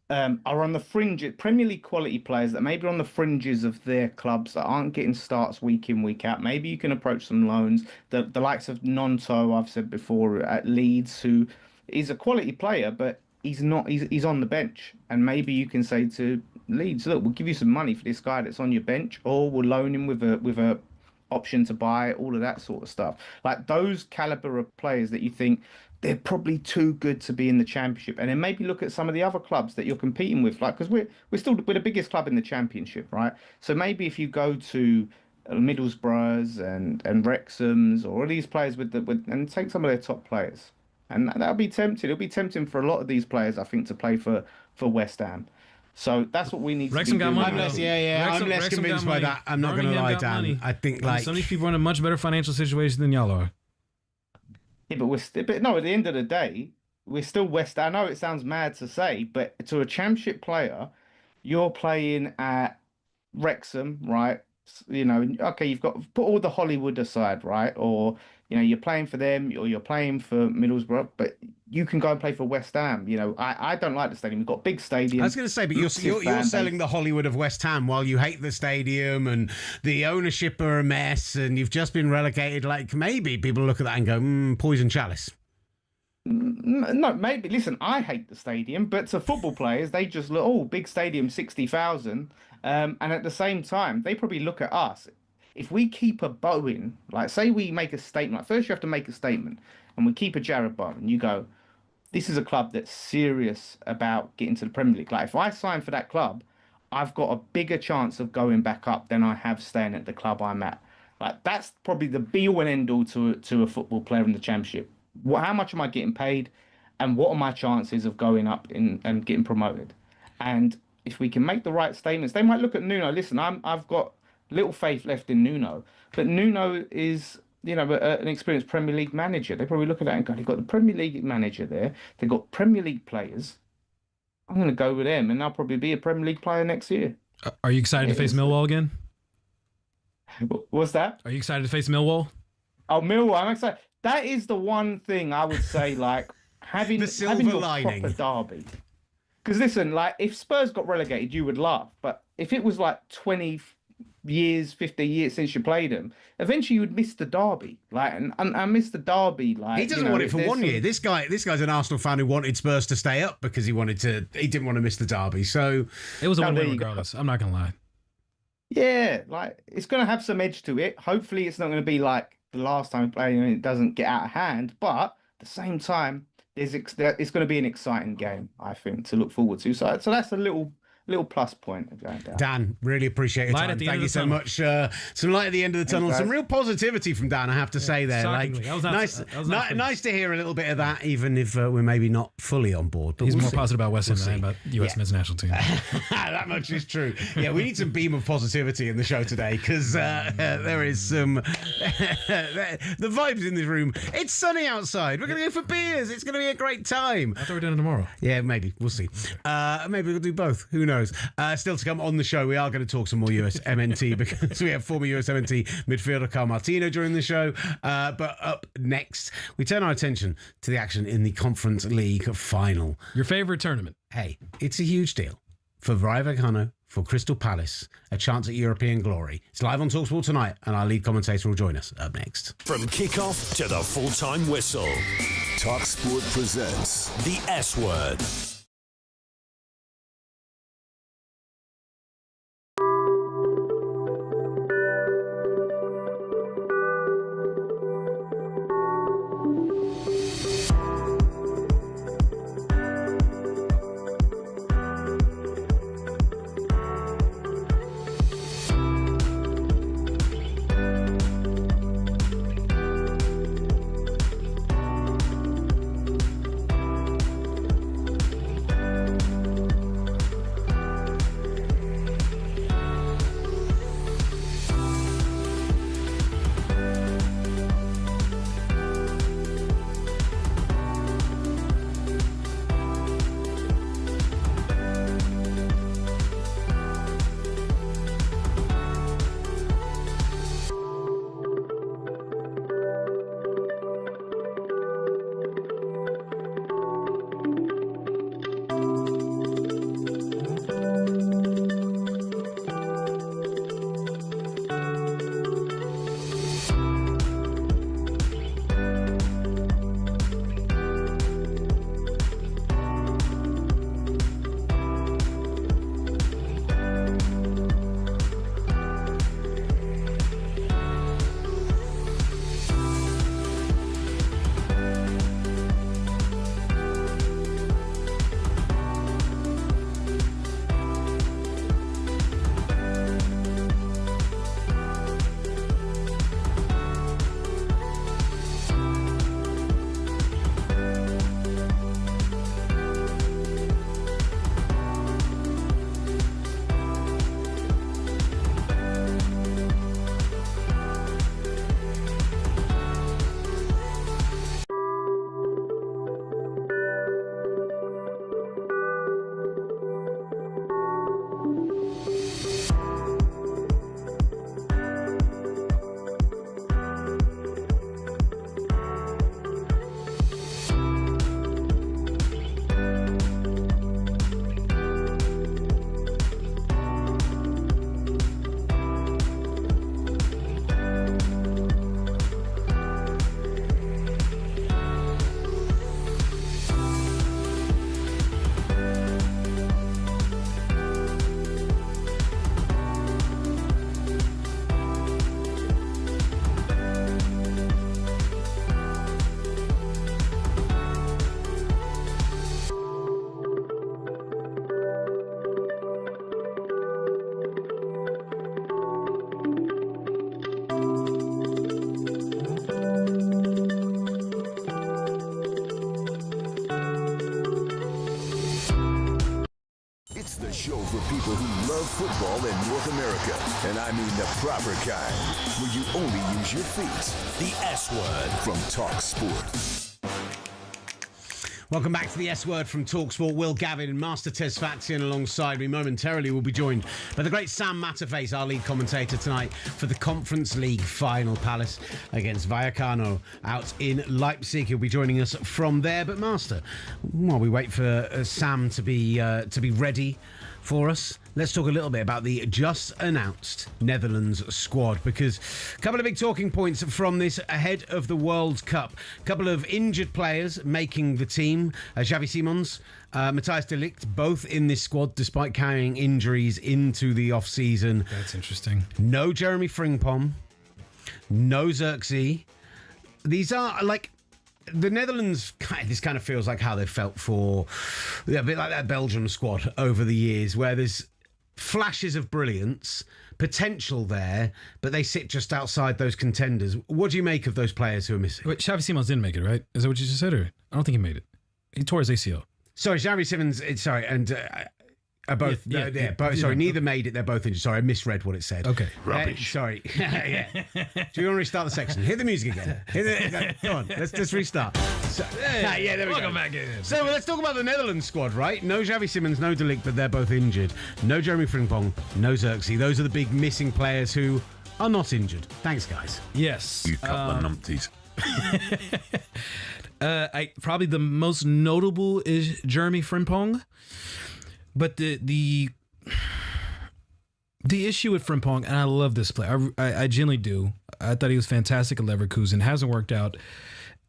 are on the fringe, Premier League quality players that maybe are on the fringes of their clubs that aren't getting starts week in, week out. Maybe you can approach some loans. The likes of Nonto, I've said before, at Leeds, who is a quality player, but he's not. He's on the bench, and maybe you can say to Leeds, look, we'll give you some money for this guy that's on your bench, or we'll loan him with a option to buy, all of that sort of stuff. Like those caliber of players that you think they're probably too good to be in the Championship. And then maybe look at some of the other clubs that you're competing with, like, because we're the biggest club in the Championship, right? So maybe if you go to Middlesbroughs and Wrexham's, or all these players and take some of their top players, and that'll be tempting. It'll be tempting for a lot of these players, I think, to play for West Ham. So that's what we need to Wrexham be got doing. money. I'm less convinced by that. I'm not going to lie, Dan. Money. I think some of these people are in a much better financial situation than y'all are. Yeah, but no, at the end of the day, we're still West Ham. I know it sounds mad to say, but to a Championship player, you're playing at Wrexham, right? Okay, you've got put all the Hollywood aside, right? Or you're playing for them, or you're playing for Middlesbrough, but you can go and play for West Ham. I don't like the stadium. We've got big stadium. I was going to say, but you're selling the Hollywood of West Ham while you hate the stadium and the ownership are a mess, and you've just been relegated. Like, maybe people look at that and go, poison chalice. No, maybe. Listen, I hate the stadium, but to football players, they just look, oh, big stadium, 60,000. And at the same time, they probably look at us. If we keep a Bowen, like say we make a statement, like first you have to make a statement, and we keep a Jared Bowen, you go, this is a club that's serious about getting to the Premier League. Like if I sign for that club, I've got a bigger chance of going back up than I have staying at the club I'm at. Like that's probably the be-all and end-all to a football player in the Championship. How much am I getting paid, and what are my chances of going up and getting promoted? And if we can make the right statements, they might look at Nuno. Listen, I've got little faith left in Nuno, but Nuno is an experienced Premier League manager. They probably look at that and go, they've got the Premier League manager there. They've got Premier League players. I'm going to go with them, and I'll probably be a Premier League player next year. Are you excited to face Millwall again? What's that? Are you excited to face Millwall? Oh, Millwall! I'm excited. That is the one thing I would say, like having your proper derby. Because listen, like if Spurs got relegated, you would laugh. But if it was like 20 years, 50 years since you played them, eventually you would miss the derby. Like, and I miss the derby. Like he doesn't want it for 1 year. This guy's an Arsenal fan who wanted Spurs to stay up because he didn't want to miss the derby. So it was a win regardless. I'm not gonna lie. Yeah, like it's gonna have some edge to it. Hopefully, it's not gonna be like the last time we played and it doesn't get out of hand. But at the same time, it's going to be an exciting game, I think, to look forward to. So that's a little plus point of going down. Dan, really appreciate your time. Thank you so much. Some light at the end of the tunnel. Some real positivity from Dan, I have to say there. Shockingly. Like, nice to hear a little bit of that, even if we're maybe not fully on board. But he's more positive about West Ham than about U.S. men's national team. That much is true. Yeah, we need some beam of positivity in the show today because there is some the vibes in this room. It's sunny outside. We're going to go for beers. It's going to be a great time. I thought we were doing it tomorrow. Yeah, maybe. We'll see. Maybe we'll do both. Who knows? Still to come on the show, we are going to talk some more USMNT because we have former USMNT midfielder Carl Martino during the show. But up next, we turn our attention to the action in the Conference League final. Your favourite tournament? Hey, it's a huge deal for Rayo Vallecano, for Crystal Palace, a chance at European glory. It's live on talkSPORT tonight, and our lead commentator will join us up next. From kickoff to the full-time whistle, talkSPORT presents the S Word. And I mean the proper kind, where you only use your feet. The S Word From talkSPORT. Welcome back to the S Word from talkSPORT. Will Gavin and Master Tesfazian alongside me. Momentarily will be joined by the great Sam Matterface, our lead commentator tonight for the Conference League final. Palace against Vallecano out in Leipzig. He'll be joining us from there. But Master, while we wait for Sam to be ready for us, let's talk a little bit about the just announced Netherlands squad, because a couple of big talking points from this ahead of the World Cup. A couple of injured players making the team. Xavi Simons, Matthijs de Ligt, both in this squad despite carrying injuries into the off-season. That's interesting. No Jeremy Frimpong, no Xerxes. These are like... The Netherlands, this kind of feels like how they felt for a bit like that Belgium squad over the years, where there's flashes of brilliance, potential there, but they sit just outside those contenders. What do you make of those players who are missing? Wait, Xavi Simons didn't make it, right? Is that what you just said? Or I don't think he made it. He tore his ACL. Sorry, Xavi Simons, both. Neither made it. They're both injured. Sorry, I misread what it said. Okay. Rubbish. Sorry. Yeah. Do you want to restart the section? Hit the music again. Go on. Let's restart. There we Welcome go. back in. So let's talk about the Netherlands squad, right? No Xavi Simons, no De Ligt, but they're both injured. No Jeremy Frimpong, no Xerxes. Those are the big missing players who are not injured. Thanks, guys. Yes. You couple of numpties. Probably the most notable is Jeremy Frimpong. But the issue with Frimpong, and I love this player, I genuinely do. I thought he was fantastic at Leverkusen. Hasn't worked out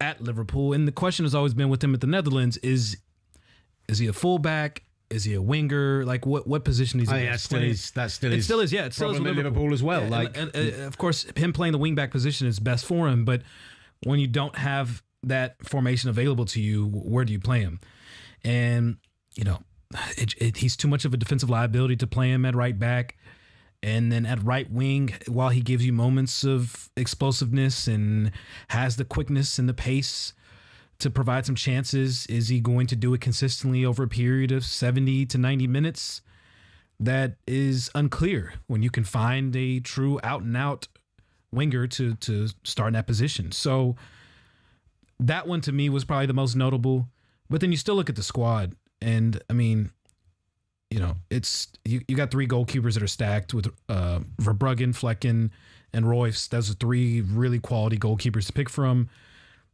at Liverpool. And the question has always been with him at the Netherlands is he a fullback? Is he a winger? Like what position is he? That still is. It still is. Yeah, it still is with Liverpool as well. Yeah, and of course, him playing the wingback position is best for him. But when you don't have that formation available to you, where do you play him? And he's too much of a defensive liability to play him at right back. And then at right wing, while he gives you moments of explosiveness and has the quickness and the pace to provide some chances, is he going to do it consistently over a period of 70 to 90 minutes? That is unclear when you can find a true out-and-out winger to start in that position. So that one to me was probably the most notable. But then you still look at the squad, and I mean, it's you got three goalkeepers that are stacked with Verbruggen, Flecken, and Royce. Those are three really quality goalkeepers to pick from.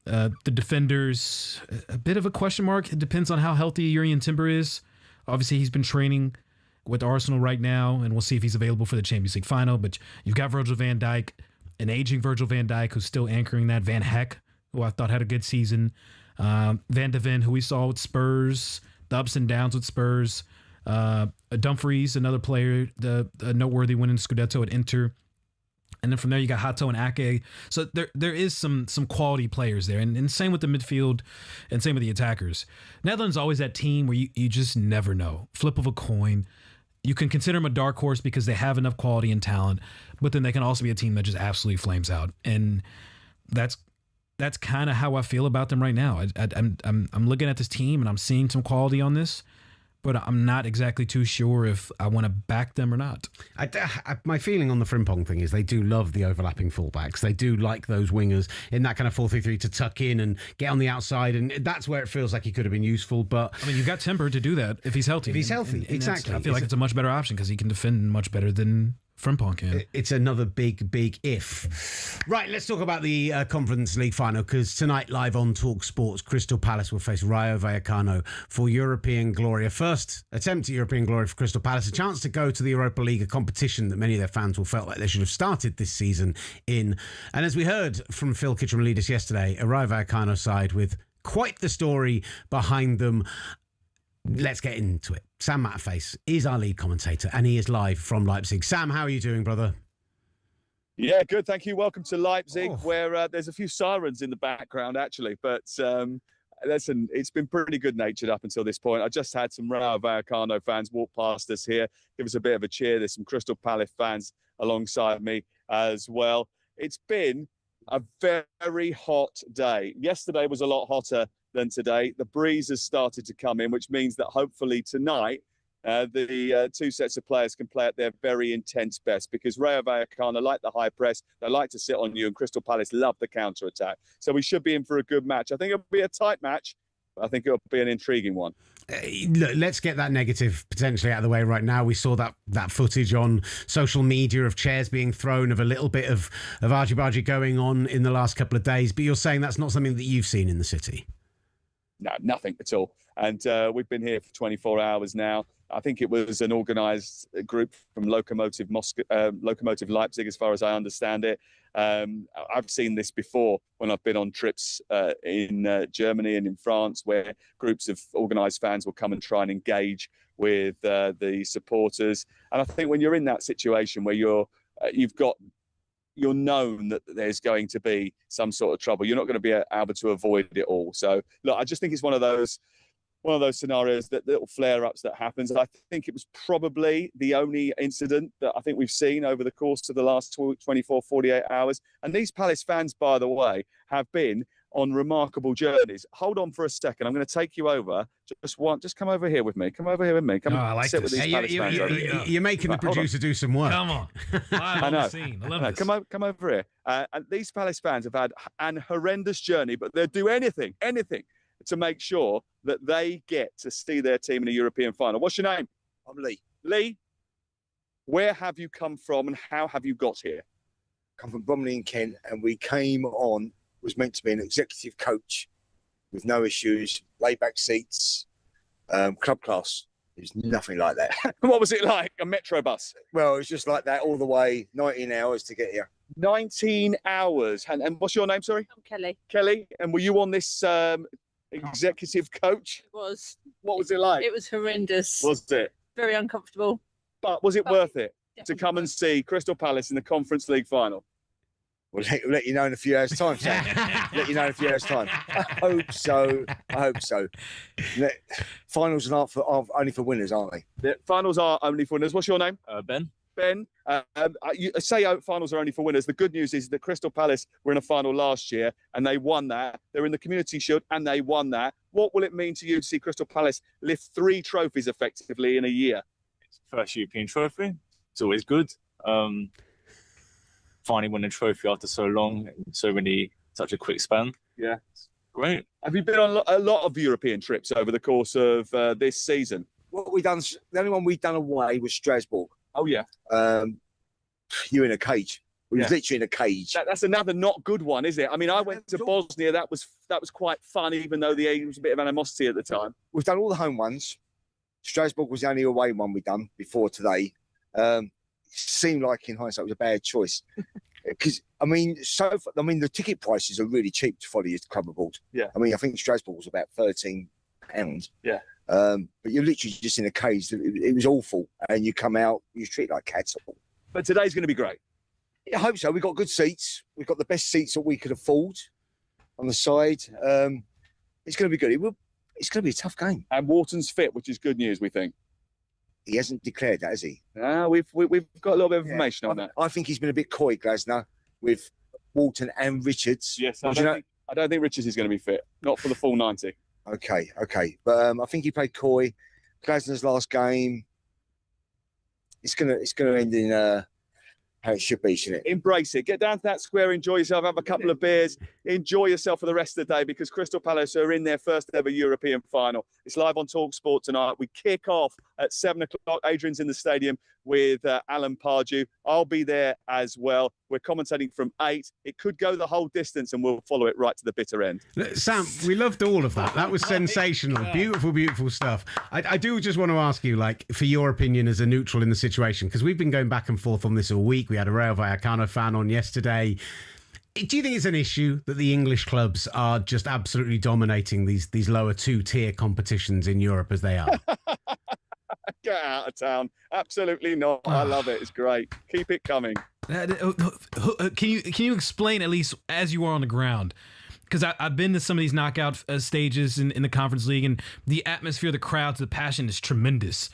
The defenders, a bit of a question mark. It depends on how healthy Jurrien Timber is. Obviously, he's been training with Arsenal right now, and we'll see if he's available for the Champions League final. But you've got Virgil van Dijk, an aging Virgil van Dijk who's still anchoring that. Van Heck, who I thought had a good season. Van de Ven, who we saw with Spurs, the ups and downs with Spurs. Dumfries, another player, the noteworthy winning Scudetto at Inter. And then from there, you got Hato and Ake. So there is some quality players there. And same with the midfield and same with the attackers. Netherlands always that team where you just never know. Flip of a coin. You can consider them a dark horse because they have enough quality and talent, but then they can also be a team that just absolutely flames out. And that's kind of how I feel about them right now. I'm looking at this team and I'm seeing some quality on this, but I'm not exactly too sure if I want to back them or not. My feeling on the Frimpong thing is they do love the overlapping fullbacks. They do like those wingers in that kind of 4-3-3 to tuck in and get on the outside, and that's where it feels like he could have been useful. But I mean, you've got Timber to do that if he's healthy. And exactly. I feel like it's a much better option because he can defend much better than Frimpong can. It's another big if. Right, let's talk about the Conference League final, because tonight, live on talkSPORT, Crystal Palace will face Rayo Vallecano for European glory. A first attempt at European glory for Crystal Palace, a chance to go to the Europa League, a competition that many of their fans will felt like they should have started this season in. And as we heard from Phil Kitchener-Leadis yesterday, a Rayo Vallecano side with quite the story behind them. Let's get into it. Sam Matterface is our lead commentator, and he is live from Leipzig. Sam, how are you doing, brother? Yeah, good. Thank you. Welcome to Leipzig, where there's a few sirens in the background, actually. But listen, it's been pretty good-natured up until this point. I just had some Rayo Vallecano fans walk past us here, give us a bit of a cheer. There's some Crystal Palace fans alongside me as well. It's been a very hot day. Yesterday was a lot hotter than today. The breeze has started to come in, which means that hopefully tonight the two sets of players can play at their very intense best, because Rayo Vallecano like the high press, they like to sit on you, and Crystal Palace love the counter-attack. So we should be in for a good match. I think it'll be a tight match, but I think it'll be an intriguing one. Look, let's get that negative potentially out of the way right now. We saw that footage on social media of chairs being thrown, of a little bit of argy-bargy going on in the last couple of days, but you're saying that's not something that you've seen in the city? No, nothing at all. And we've been here for 24 hours now. I think it was an organised group from Lokomotiv Leipzig, as far as I understand it. I've seen this before when I've been on trips in Germany and in France, where groups of organised fans will come and try and engage with the supporters. And I think when you're in that situation where you're known that there's going to be some sort of trouble, you're not going to be able to avoid it all. So look, I just think it's one of those scenarios, that little flare-ups that happens. I think it was probably the only incident that I think we've seen over the course of the last 24, 48 hours. And these Palace fans, by the way, have been on remarkable journeys. Hold on for a second. I'm going to take you over. Just come over here with me. Come over here with me. Come sit with these Palace fans over here. You're making the producer do some work. Come on. I know. I love this. Come over here. And these Palace fans have had an horrendous journey, but they'll do anything to make sure that they get to see their team in a European final. What's your name? I'm Lee. Lee, where have you come from and how have you got here? Come from Bromley in Kent, and we came on, was meant to be an executive coach with no issues, laid-back seats, club class. There's nothing like that. What was it like? A metro bus? Well, it was just like that all the way, 19 hours to get here. 19 hours. And what's your name, sorry? I'm Kelly. Kelly, and were you on this executive coach? It was. What was it like? It was horrendous. Was it? Very uncomfortable. But was it worth it to come and see Crystal Palace in the Conference League final? We'll let you know in a few hours' time, Sam. Let you know in a few hours' time. I hope so. Finals are only for winners, aren't they? The finals are only for winners. What's your name? Ben. Ben, you say finals are only for winners. The good news is that Crystal Palace were in a final last year and they won that. They're in the Community Shield and they won that. What will it mean to you to see Crystal Palace lift 3 trophies effectively in a year? It's the first European trophy. It's always good. Finally win a trophy after so long, such a quick span. Yeah. It's great. Have you been on a lot of European trips over the course of this season? What we done? The only one we've done away was Strasbourg. Oh yeah. You're in a cage. We was literally in a cage. That's another not good one, is it? I mean, I went to Bosnia. That was quite fun, even though there was a bit of animosity at the time. We've done all the home ones. Strasbourg was the only away one we've done before today. Seemed like in hindsight it was a bad choice, because the ticket prices are really cheap to follow your club abroad. Yeah. I mean, I think Strasbourg was about £13. Yeah. But you're literally just in a cage. It was awful, and you come out, you're treated like cats. But today's going to be great. I hope so. We've got good seats. We've got the best seats that we could afford on the side. It's going to be good. It's going to be a tough game. And Wharton's fit, which is good news, we think. He hasn't declared that, has he? We've got a little bit of information on that. I think he's been a bit coy, Glasner, with Wharton and Richards. Yes, I don't think Richards is going to be fit. Not for the full 90. Okay. But I think he played coy. Glasner's last game. It's gonna end in how it should be, shouldn't it? Embrace it. Get down to that square, enjoy yourself, have a couple of beers, enjoy yourself for the rest of the day, because Crystal Palace are in their first ever European final. It's live on talkSPORT tonight. We kick off at 7 o'clock. Adrian's in the stadium with Alan Pardew. I'll be there as well. We're commentating from 8. It could go the whole distance and we'll follow it right to the bitter end. Sam, we loved all of that. That was sensational. Beautiful, beautiful stuff. I do just want to ask you, for your opinion as a neutral in the situation, because we've been going back and forth on this all week. We had a Rayo Vallecano fan on yesterday. Do you think it's an issue that the English clubs are just absolutely dominating these lower 2-tier competitions in Europe as they are? Get out of town. Absolutely not. I love it. It's great. Keep it coming. Can you explain, at least as you are on the ground? Because I've been to some of these knockout stages in the Conference League, and the atmosphere, the crowds, the passion is tremendous.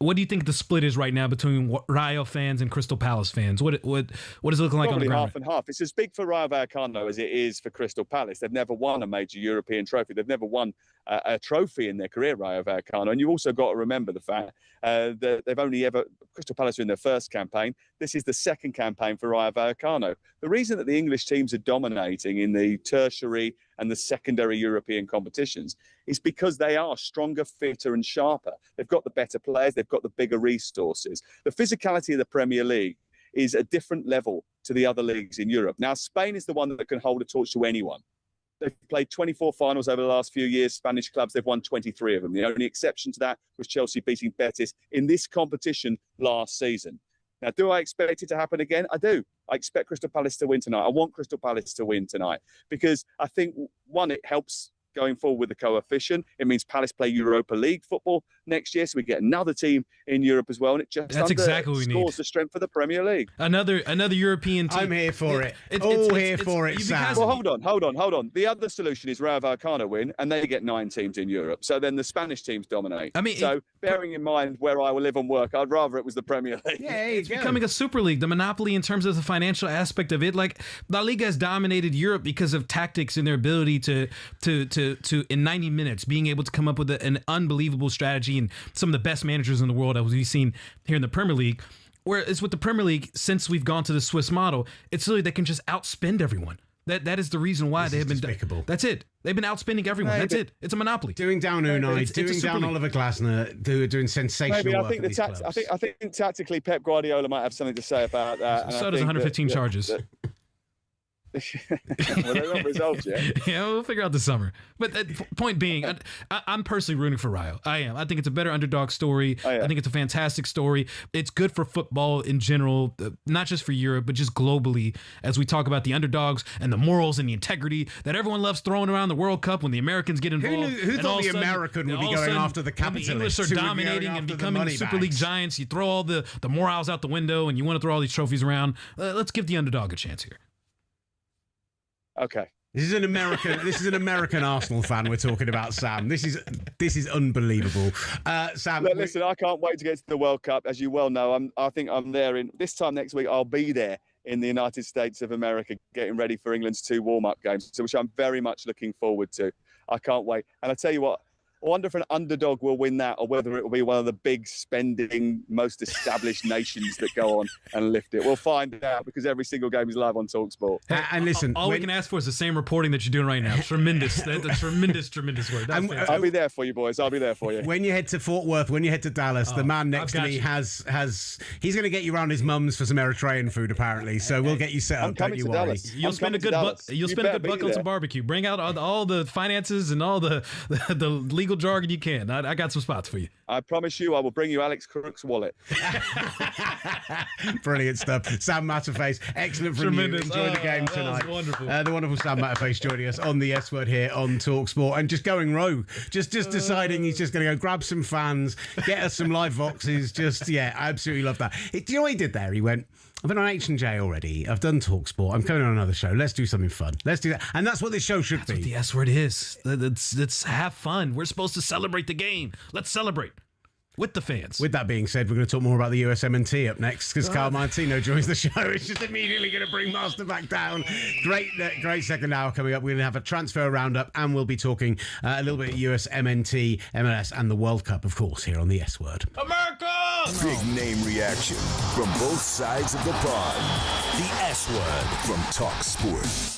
What do you think the split is right now between Rayo fans and Crystal Palace fans? What does it look like on the ground? Half and half. It's as big for Rayo Vallecano as it is for Crystal Palace. They've never won a major European trophy. They've never won a trophy in their career, Rayo Vallecano. And you've also got to remember the fact that they've only ever, Crystal Palace are in their first campaign. This is the second campaign for Rayo Vallecano. The reason that the English teams are dominating in the tertiary and the secondary European competitions is because they are stronger, fitter and sharper. They've got the better players, they've got the bigger resources. The physicality of the Premier League is a different level to the other leagues in Europe. Now, Spain is the one that can hold a torch to anyone. They've played 24 finals over the last few years. Spanish clubs, they've won 23 of them. The only exception to that was Chelsea beating Betis in this competition last season. Now, do I expect it to happen again? I do. I expect Crystal Palace to win tonight. I want Crystal Palace to win tonight because I think, one, it helps going forward with the coefficient. It means Palace play Europa League football next year, so we get another team in Europe as well, and it just That's exactly what we need. The strength for the Premier League. Another European team. I'm here for it. Sam. Well, hold on. The other solution is Rayo Vallecano win, and they get 9 teams in Europe. So then the Spanish teams dominate. I mean, so bearing in mind where I will live and work, I'd rather it was the Premier League. Yeah, it's becoming a super league. The monopoly in terms of the financial aspect of it, like La Liga has dominated Europe because of tactics and their ability to in 90 minutes being able to come up with an unbelievable strategy and some of the best managers in the world that we've seen here in the Premier League. Whereas with the Premier League, since we've gone to the Swiss model, it's really they can just outspend everyone. That is the reason why they have been despicable. That's it. They've been outspending everyone. That's it. It's a monopoly. Doing down Unai, doing down Oliver Glasner, who are doing sensational work at these clubs. I think tactically Pep Guardiola might have something to say about that. So does 115 charges. Well, they're not resolved yet. Yeah, we'll figure out this summer. But point being, I'm personally rooting for Rayo. I am. I think it's a better underdog story. Oh, yeah. I think it's a fantastic story. It's good for football in general, not just for Europe, but just globally, as we talk about the underdogs and the morals and the integrity that everyone loves throwing around the World Cup when the Americans get involved. Who thought the American would be going after the capitalists? The English are dominating and becoming Super League giants. You throw all the morals out the window and you want to throw all these trophies around. Let's give the underdog a chance here. Okay. This is an American Arsenal fan we're talking about, Sam. This is unbelievable. Sam, look, listen, I can't wait to get to the World Cup. As you well know, I think I'm there in this time next week. I'll be there in the United States of America, getting ready for England's 2 warm-up games, which I'm very much looking forward to. I can't wait. And I tell you what, I wonder if an underdog will win that or whether it will be one of the big spending, most established nations that go on and lift it. We'll find out because every single game is live on talkSPORT. And listen, all we can ask for is the same reporting that you're doing right now. Tremendous. That's a tremendous work. I'll be there for you, boys. I'll be there for you. When you head to Fort Worth, when you head to Dallas, the man next to me he's going to get you around his mum's for some Eritrean food, apparently. So we'll get you set up. Don't you worry. Dallas. You'll spend a good buck. You'll spend a good buck on some barbecue. Bring out all the finances and all the legal jargon you can. I got some spots for you. I promise you, I will bring you Alex Crook's wallet. Brilliant stuff. Sam Matterface, excellent from you. Enjoy the game tonight. Wonderful. The wonderful Sam Matterface joining us on the S Word here on talkSPORT and just going rogue. Just deciding he's just going to go grab some fans, get us some live voxes. I absolutely love that. Do you know what he did there? He went, I've been on H&J already. I've done talkSPORT. I'm coming on another show. Let's do something fun. Let's do that. And that's what this show should be. That's what the S Word is. Let's have fun. We're supposed to celebrate the game. Let's celebrate with the fans. With that being said, we're going to talk more about the USMNT up next because Carl Martino joins the show. It's just immediately going to bring Master back down. Great second hour coming up. We're going to have a transfer roundup and we'll be talking a little bit USMNT, MLS and the World Cup, of course, here on the S Word. America! Big name reaction from both sides of the pond. The S Word from talkSPORT.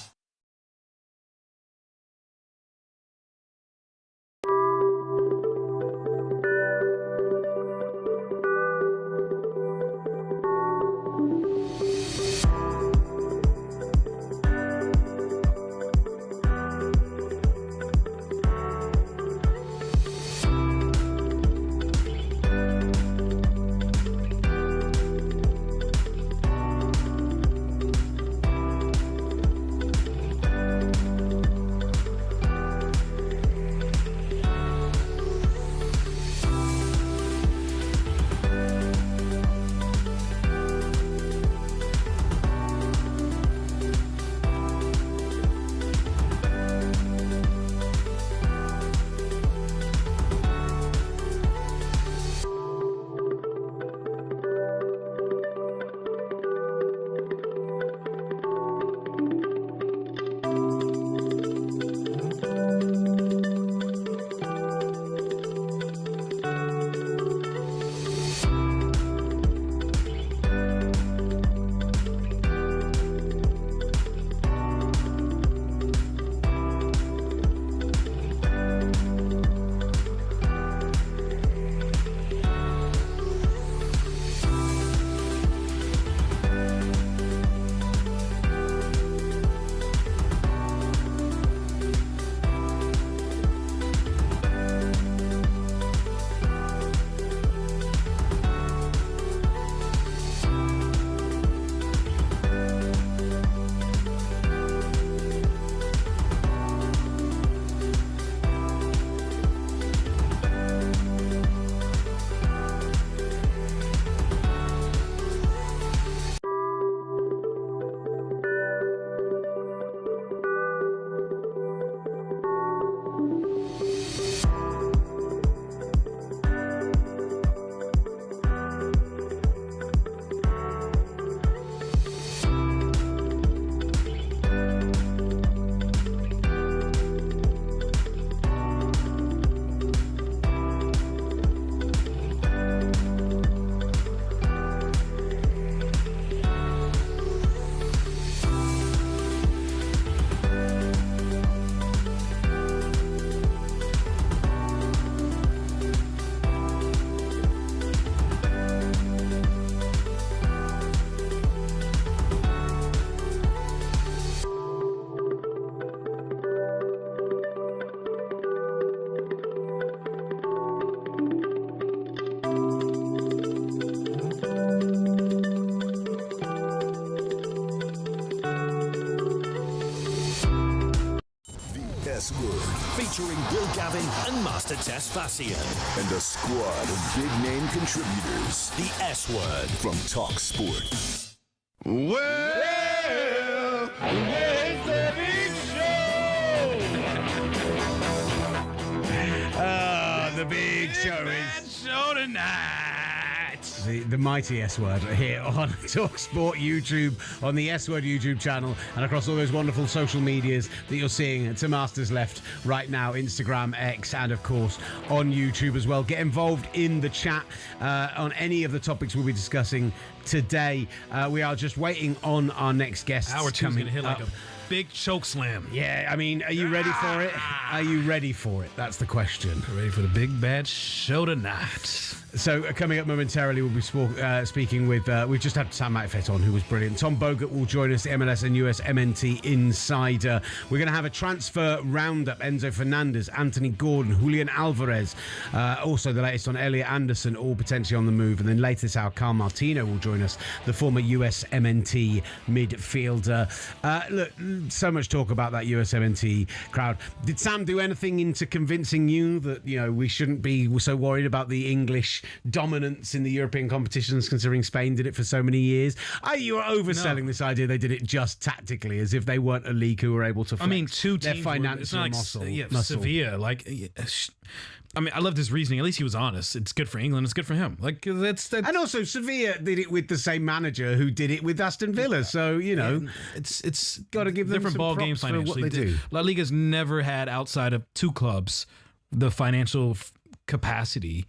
S Word, featuring Will Gavin and Master Tess Fassian. and a squad of big-name contributors The S Word. from talkSPORT. The big show is Show tonight. the mighty S Word here on talkSPORT YouTube, on the S Word YouTube channel, and across all those wonderful social medias that you're seeing to Master's left right now, Instagram, X, and of course on YouTube as well. Get involved in the chat on any of the topics we'll be discussing today. We are just waiting on our next guest. Hour 2 is going to hit like a big choke slam. Yeah, I mean, are you ready for it? Are you ready for it? That's the question. Ready for the big bad show tonight. So coming up momentarily, we'll be speaking with, we've just had Sam Matfett on, who was brilliant. Tom Bogut will join us, the MLS and US MNT insider. We're going to have a transfer roundup. Enzo Fernandez, Anthony Gordon, Julian Alvarez, also the latest on Elliot Anderson, all potentially on the move. And then later this hour, Carl Martino will join us, the former US MNT midfielder. Look, so much talk about that US MNT crowd. Did Sam do anything into convincing you that, you know, we shouldn't be so worried about the English dominance in the European competitions, considering Spain did it for so many years? You were overselling this idea they did it just tactically, as if they weren't a league who were able to flex two their teams financial it's not like muscle. Sevilla. I love this reasoning. At least he was honest. It's good for England. It's good for him. That's and also Sevilla did it with the same manager who did it with Aston Villa. So it's got to give them different some ball props games for financially. what they do. La Liga's never had, outside of two clubs, the financial capacity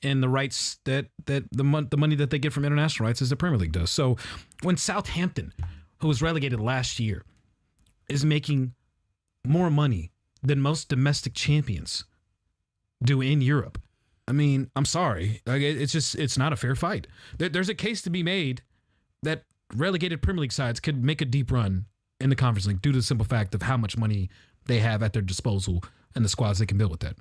and the rights that the money that they get from international rights as the Premier League does. So when Southampton, who was relegated last year, is making more money than most domestic champions do in Europe, I mean, I'm sorry. It's not a fair fight. There's a case to be made that relegated Premier League sides could make a deep run in the Conference League due to the simple fact of how much money they have at their disposal and the squads they can build with that.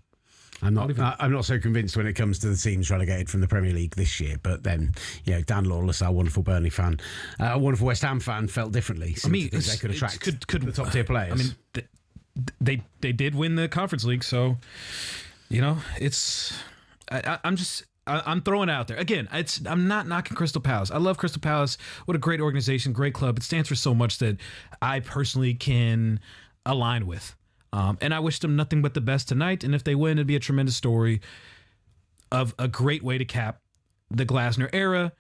I'm not so convinced when it comes to the teams relegated from the Premier League this year. But then, Dan Lawless, our wonderful Burnley fan, a wonderful West Ham fan, felt differently. They could attract the top tier players. I mean, they did win the Conference League, so it's. I'm throwing it out there again. I'm not knocking Crystal Palace. I love Crystal Palace. What a great organization, great club. It stands for so much that I personally can align with. And I wish them nothing but the best tonight. And if they win, it'd be a tremendous story of a great way to cap the Glasner era,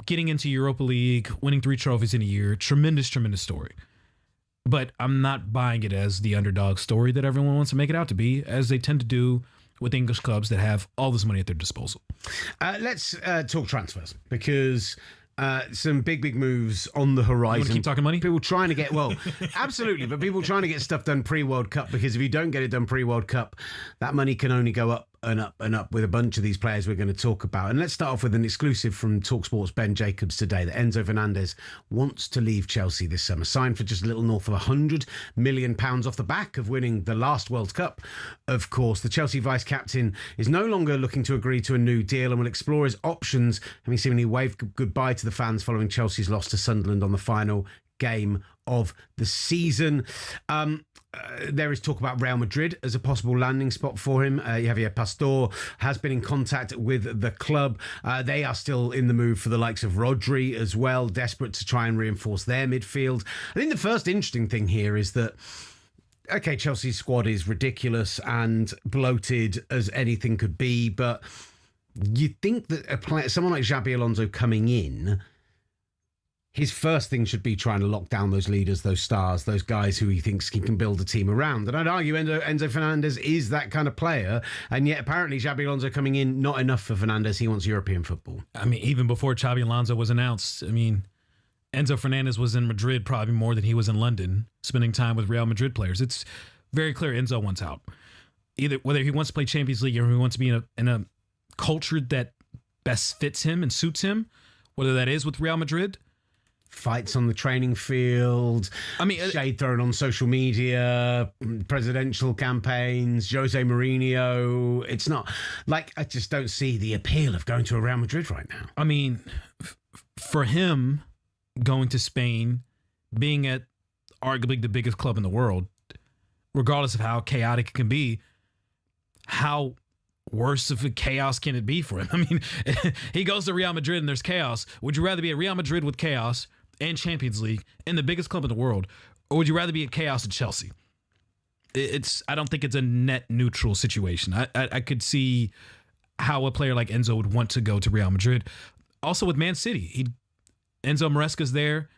getting into Europa League, winning 3 trophies in a year. Tremendous, tremendous story. But I'm not buying it as the underdog story that everyone wants to make it out to be, as they tend to do with English clubs that have all this money at their disposal. Let's talk transfers, because some big moves on the horizon. You want to keep talking money? People trying to get, absolutely, but people trying to get stuff done pre-World Cup, because if you don't get it done pre-World Cup, that money can only go up and up and up with a bunch of these players we're going to talk about. And let's start off with an exclusive from talkSPORT's Ben Jacobs today, that Enzo Fernandez wants to leave Chelsea this summer, signed for just a little north of £100 million off the back of winning the last World Cup. Of course, the Chelsea vice-captain is no longer looking to agree to a new deal and will explore his options, having seemingly waved goodbye to the fans following Chelsea's loss to Sunderland on the final game of the season. There is talk about Real Madrid as a possible landing spot for him. Javier Pastor has been in contact with the club. They are still in the move for the likes of Rodri as well, desperate to try and reinforce their midfield. I think the first interesting thing here is that, okay, Chelsea's squad is ridiculous and bloated as anything could be, but you'd think that someone like Xabi Alonso coming in, his first thing should be trying to lock down those leaders, those stars, those guys who he thinks he can build a team around. And I'd argue Enzo Fernandez is that kind of player. And yet apparently Xabi Alonso coming in, not enough for Fernandez. He wants European football. I mean, even before Xabi Alonso was announced, Enzo Fernandez was in Madrid probably more than he was in London, spending time with Real Madrid players. It's very clear Enzo wants out. Either whether he wants to play Champions League or he wants to be in a culture that best fits him and suits him, whether that is with Real Madrid. Fights on the training field, shade thrown on social media, presidential campaigns, Jose Mourinho. It's not like, I just don't see the appeal of going to a Real Madrid right now. For him, going to Spain, being at arguably the biggest club in the world, regardless of how chaotic it can be, how worse of a chaos can it be for him? I mean, he goes to Real Madrid and there's chaos. Would you rather be at Real Madrid with chaos and Champions League in the biggest club in the world, or would you rather be at chaos at Chelsea? I don't think it's a net neutral situation. I could see how a player like Enzo would want to go to Real Madrid. Also with Man City, Enzo Maresca's there.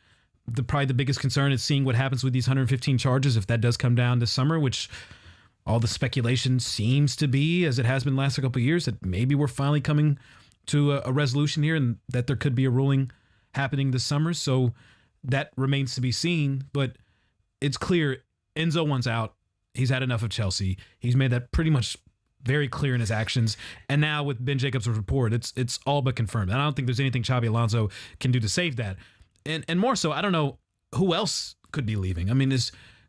Probably the biggest concern is seeing what happens with these 115 charges if that does come down this summer, which all the speculation seems to be, as it has been the last couple of years, that maybe we're finally coming to a resolution here and that there could be a ruling happening this summer. So that remains to be seen. But it's clear Enzo wants out. He's had enough of Chelsea. He's made that pretty much very clear in his actions. And now with Ben Jacobs' report, it's all but confirmed. And I don't think there's anything Xabi Alonso can do to save that. And more so, I don't know who else could be leaving. I mean,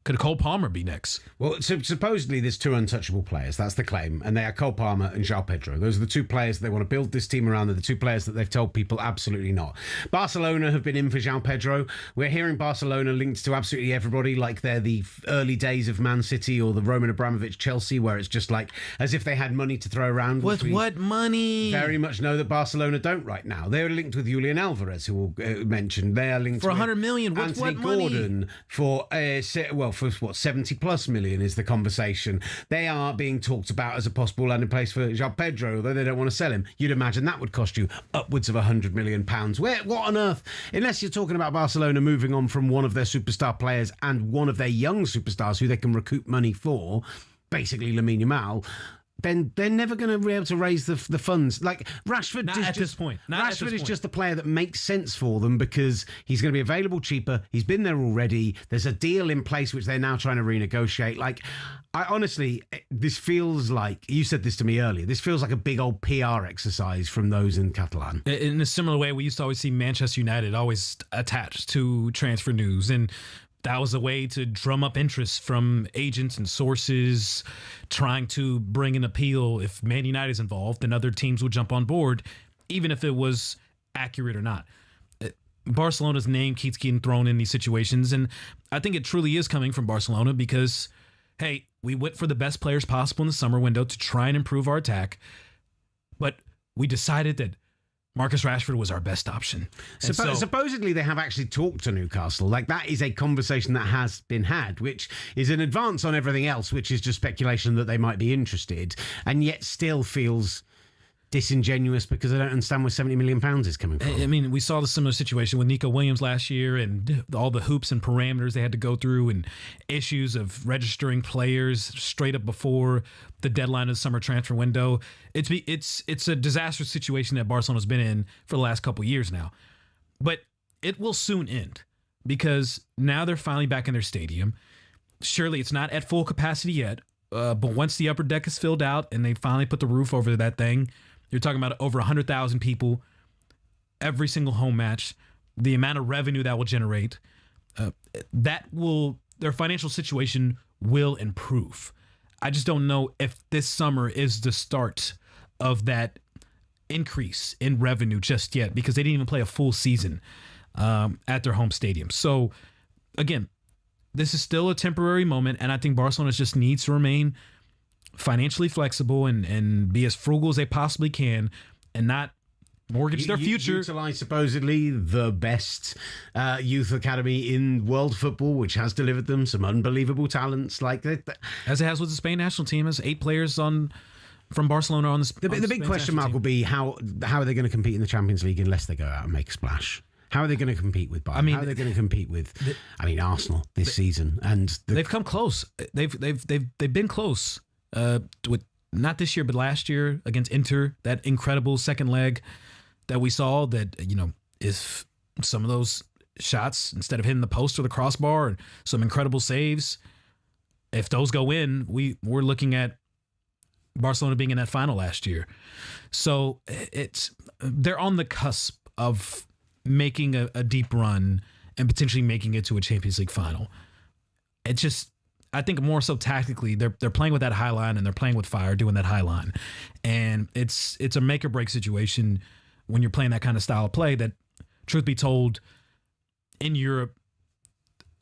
could Cole Palmer be next? Well, supposedly there's two untouchable players. That's the claim. And they are Cole Palmer and João Pedro. Those are the two players that they want to build this team around. They're the two players that they've told people absolutely not. Barcelona have been in for João Pedro. We're hearing Barcelona linked to absolutely everybody, like they're the early days of Man City or the Roman Abramovich Chelsea, where it's just like as if they had money to throw around. With what money? Very much know that Barcelona don't right now. They're linked with Julian Alvarez, who we'll mention. They are linked for with 100 million. With Anthony what money? Gordon for what 70 plus million is the conversation. They are being talked about as a possible landing place for João Pedro, although they don't want to sell him. You'd imagine that would cost you upwards of £100 million. What on earth? Unless you're talking about Barcelona moving on from one of their superstar players and one of their young superstars who they can recoup money for, basically Lamine Yamal, then they're never going to be able to raise the funds. Like Rashford, Not at this point. Rashford is just a player that makes sense for them because he's going to be available cheaper. He's been there already. There's a deal in place which they're now trying to renegotiate. Like, I honestly, this feels like, you said this to me earlier, this feels like a big old PR exercise from those in Catalan. In a similar way, we used to always see Manchester United always attached to transfer news, and that was a way to drum up interest from agents and sources trying to bring an appeal. If Man United is involved, then other teams would jump on board, even if it was accurate or not. Barcelona's name keeps getting thrown in these situations, and I think it truly is coming from Barcelona because, hey, we went for the best players possible in the summer window to try and improve our attack, but we decided that Marcus Rashford was our best option. Supposedly they have actually talked to Newcastle. Like, that is a conversation that has been had, which is an advance on everything else, which is just speculation that they might be interested, and yet still feels disingenuous because I don't understand where £70 million is coming from. I mean, we saw the similar situation with Nico Williams last year and all the hoops and parameters they had to go through and issues of registering players straight up before the deadline of the summer transfer window. It's a disastrous situation that Barcelona's been in for the last couple of years now. But it will soon end because now they're finally back in their stadium. Surely it's not at full capacity yet, but once the upper deck is filled out and they finally put the roof over that thing, you're talking about over 100,000 people, every single home match, the amount of revenue that will generate, their financial situation will improve. I just don't know if this summer is the start of that increase in revenue just yet because they didn't even play a full season at their home stadium. So, again, this is still a temporary moment, and I think Barcelona just needs to remain financially flexible and be as frugal as they possibly can and not mortgage their future. Utilize supposedly the best youth academy in world football, which has delivered them some unbelievable talents like that. As it has with the Spain national team, as 8 players from Barcelona on the The big question mark will be how are they going to compete in the Champions League unless they go out and make a splash? How are they going to compete with Bayern? How are they going to compete with Arsenal this season? And they've come close. They've been close. With not this year, but last year against Inter, that incredible second leg that we saw that, if some of those shots, instead of hitting the post or the crossbar and some incredible saves, if those go in, we're looking at Barcelona being in that final last year. So they're on the cusp of making a deep run and potentially making it to a Champions League final. It's just, I think more so tactically, they're playing with that high line and they're playing with fire, doing that high line. And it's a make or break situation when you're playing that kind of style of play that, truth be told, in Europe,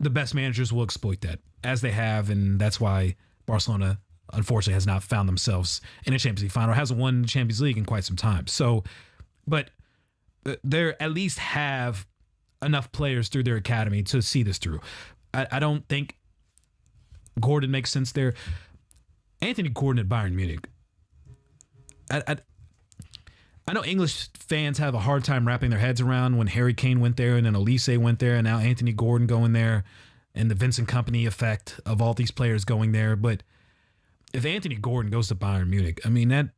the best managers will exploit that, as they have, and that's why Barcelona, unfortunately, has not found themselves in a Champions League final, or hasn't won the Champions League in quite some time. So, but they at least have enough players through their academy to see this through. I don't think Gordon makes sense there. Anthony Gordon at Bayern Munich. I know English fans have a hard time wrapping their heads around when Harry Kane went there and then Elise went there and now Anthony Gordon going there and the Vincent Kompany effect of all these players going there. But if Anthony Gordon goes to Bayern Munich, I mean, that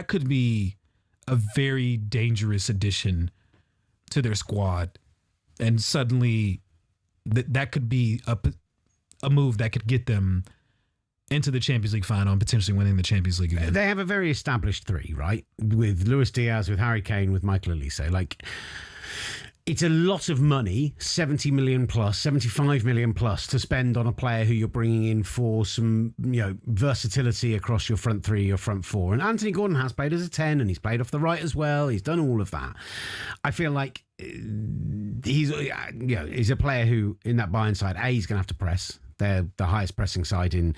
could be a very dangerous addition to their squad. And suddenly that could be a move that could get them into the Champions League final and potentially winning the Champions League again. They have a very established three, right? With Luis Diaz, with Harry Kane, with Michael Elise. Like, it's a lot of money, 70 million plus, 75 million plus, to spend on a player who you're bringing in for some, versatility across your front three, your front four. And Anthony Gordon has played as a 10 and he's played off the right as well. He's done all of that. I feel like he's a player who, in that Bayern side, he's going to have to press. They're the highest pressing side in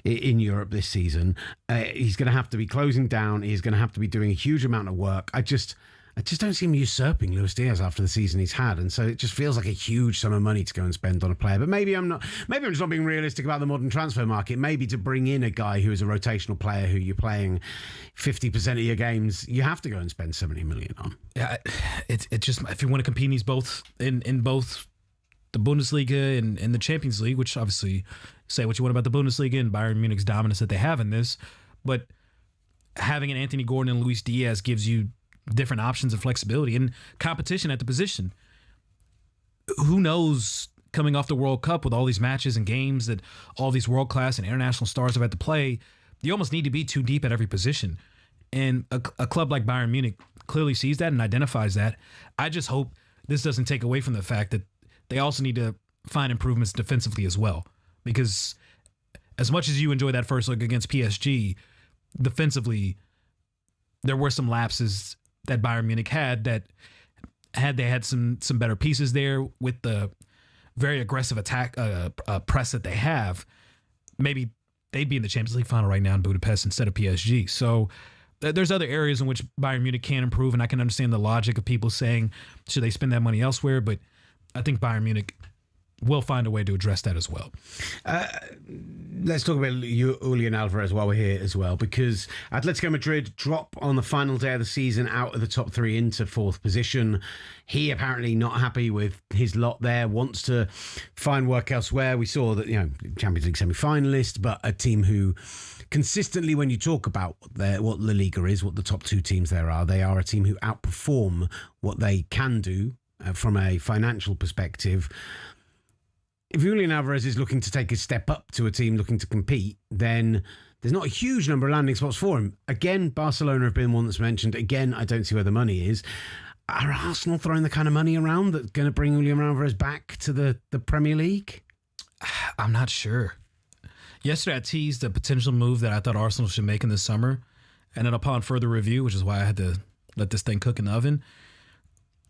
Europe this season. He's going to have to be closing down. He's going to have to be doing a huge amount of work. I just don't see him usurping Luis Diaz after the season he's had, and so it just feels like a huge sum of money to go and spend on a player. But maybe I'm just not being realistic about the modern transfer market. Maybe to bring in a guy who is a rotational player who you're playing 50% of your games, you have to go and spend 70 million on. Yeah, it's just, if you want to compete in these both in both the Bundesliga and the Champions League, which obviously say what you want about the Bundesliga and Bayern Munich's dominance that they have in this, but having an Anthony Gordon and Luis Diaz gives you different options and flexibility and competition at the position. Who knows, coming off the World Cup with all these matches and games that all these world-class and international stars have had to play, you almost need to be too deep at every position. And a club like Bayern Munich clearly sees that and identifies that. I just hope this doesn't take away from the fact that they also need to find improvements defensively as well. Because as much as you enjoy that first look against PSG, defensively, there were some lapses that Bayern Munich had that had they had some better pieces there with the very aggressive attack press that they have, maybe they'd be in the Champions League final right now in Budapest instead of PSG. So there's other areas in which Bayern Munich can improve, and I can understand the logic of people saying, should they spend that money elsewhere? But I think Bayern Munich will find a way to address that as well. Let's talk about Julian Alvarez while we're here as well, because Atletico Madrid drop on the final day of the season out of the top three into fourth position. He apparently not happy with his lot there, wants to find work elsewhere. We saw that, Champions League semi-finalist, but a team who consistently, when you talk about what La Liga is, what the top two teams there are, they are a team who outperform what they can do from a financial perspective. If Julian Alvarez is looking to take a step up to a team looking to compete, then there's not a huge number of landing spots for him. Again, Barcelona have been one that's mentioned. Again, I don't see where the money is. Are Arsenal throwing the kind of money around that's going to bring Julian Alvarez back to the Premier League? I'm not sure. Yesterday, I teased a potential move that I thought Arsenal should make in the summer. And then upon further review, which is why I had to let this thing cook in the oven,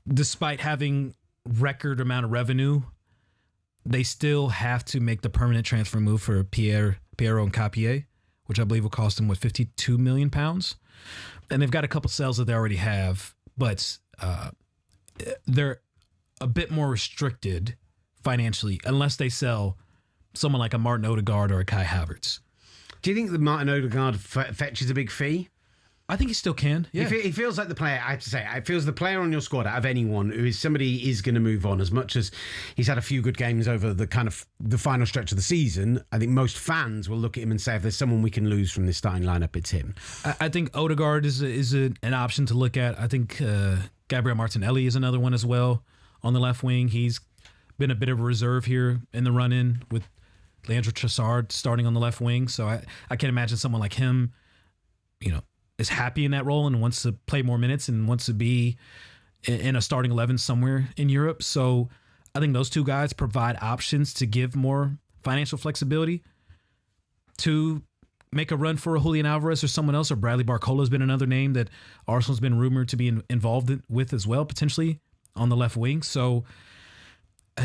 despite having record amount of revenue, they still have to make the permanent transfer move for Piero Nkapie, which I believe will cost them, £52 million. And they've got a couple sales that they already have, but they're a bit more restricted financially unless they sell someone like a Martin Odegaard or a Kai Havertz. Do you think that Martin Odegaard fetches a big fee? I think he still can. Yeah, he feels like the player. I have to say, it feels the player on your squad out of anyone who is somebody is going to move on. As much as he's had a few good games over the kind of the final stretch of the season, I think most fans will look at him and say, if there's someone we can lose from this starting lineup, it's him. I think Odegaard is an option to look at. I think Gabriel Martinelli is another one as well on the left wing. He's been a bit of a reserve here in the run-in with Leandro Trossard starting on the left wing. So I can imagine someone like him, is happy in that role and wants to play more minutes and wants to be in a starting 11 somewhere in Europe. So I think those two guys provide options to give more financial flexibility to make a run for a Julian Alvarez or someone else. Or Bradley Barcola has been another name that Arsenal's been rumored to be involved with as well, potentially on the left wing. So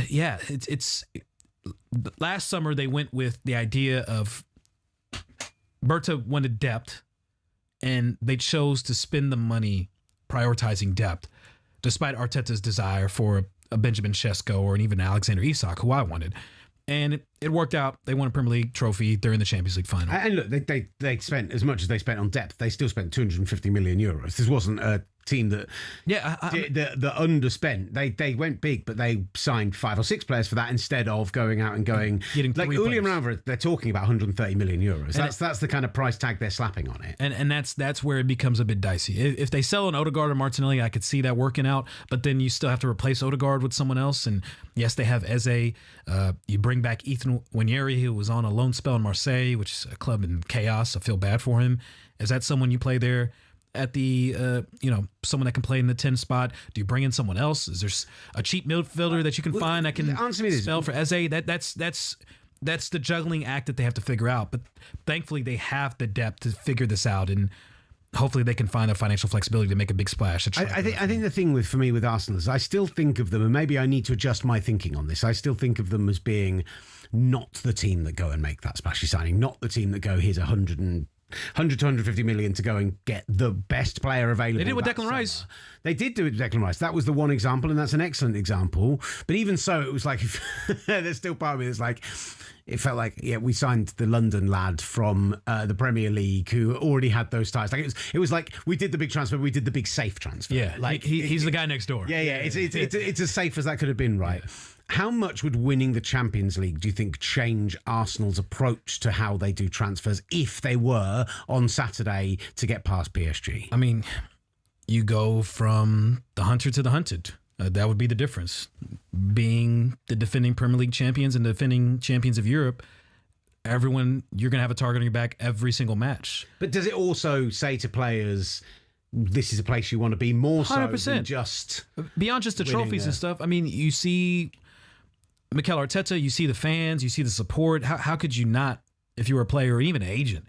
it's last summer they went with the idea of Berta wanted depth, and they chose to spend the money prioritizing depth, despite Arteta's desire for a Benjamin Sesko or an even Alexander Isak, who I wanted. And it worked out. They won a Premier League trophy. They're in the Champions League final. And look, they spent as much as they spent on depth. They still spent 250 million euros. This wasn't a team that that underspent. They went big, but they signed 5 or 6 players for that instead of going out and getting like Julian Ramver. They're talking about 130 million euros. That's the kind of price tag they're slapping on it. And that's where it becomes a bit dicey. If they sell an Odegaard or Martinelli, I could see that working out. But then you still have to replace Odegaard with someone else. And yes, they have Eze. You bring back Ethan Nwaneri, who was on a loan spell in Marseille, which is a club in chaos. I feel bad for him. Is that someone you play there? At the, someone that can play in the 10 spot? Do you bring in someone else? Is there a cheap midfielder that you can find that can spell for Eze? That's the juggling act that they have to figure out. But thankfully, they have the depth to figure this out, and hopefully they can find the financial flexibility to make a big splash. I think the thing for me with Arsenal is I still think of them, and maybe I need to adjust my thinking on this. I still think of them as being not the team that go and make that splashy signing, not the team that go, here's 100 to 150 million to go and get the best player available. They did with Declan Rice. They did do it with Declan Rice. That was the one example, and that's an excellent example. But even so, it was like, there's still part of me that's like, it felt like, we signed the London lad from the Premier League who already had those ties. Like it was like we did the big transfer, we did the big safe transfer. Yeah, like he's the guy next door. Yeah. It's as safe as that could have been, right? Yeah. How much would winning the Champions League, do you think, change Arsenal's approach to how they do transfers if they were on Saturday to get past PSG? I mean, you go from the hunter to the hunted. That would be the difference. Being the defending Premier League champions and defending champions of Europe, you're going to have a target on your back every single match. But does it also say to players, this is a place you want to be more so 100%. Than just... Beyond just the trophies and stuff, I mean, you see Mikel Arteta, you see the fans, you see the support. How could you not, if you were a player or even an agent,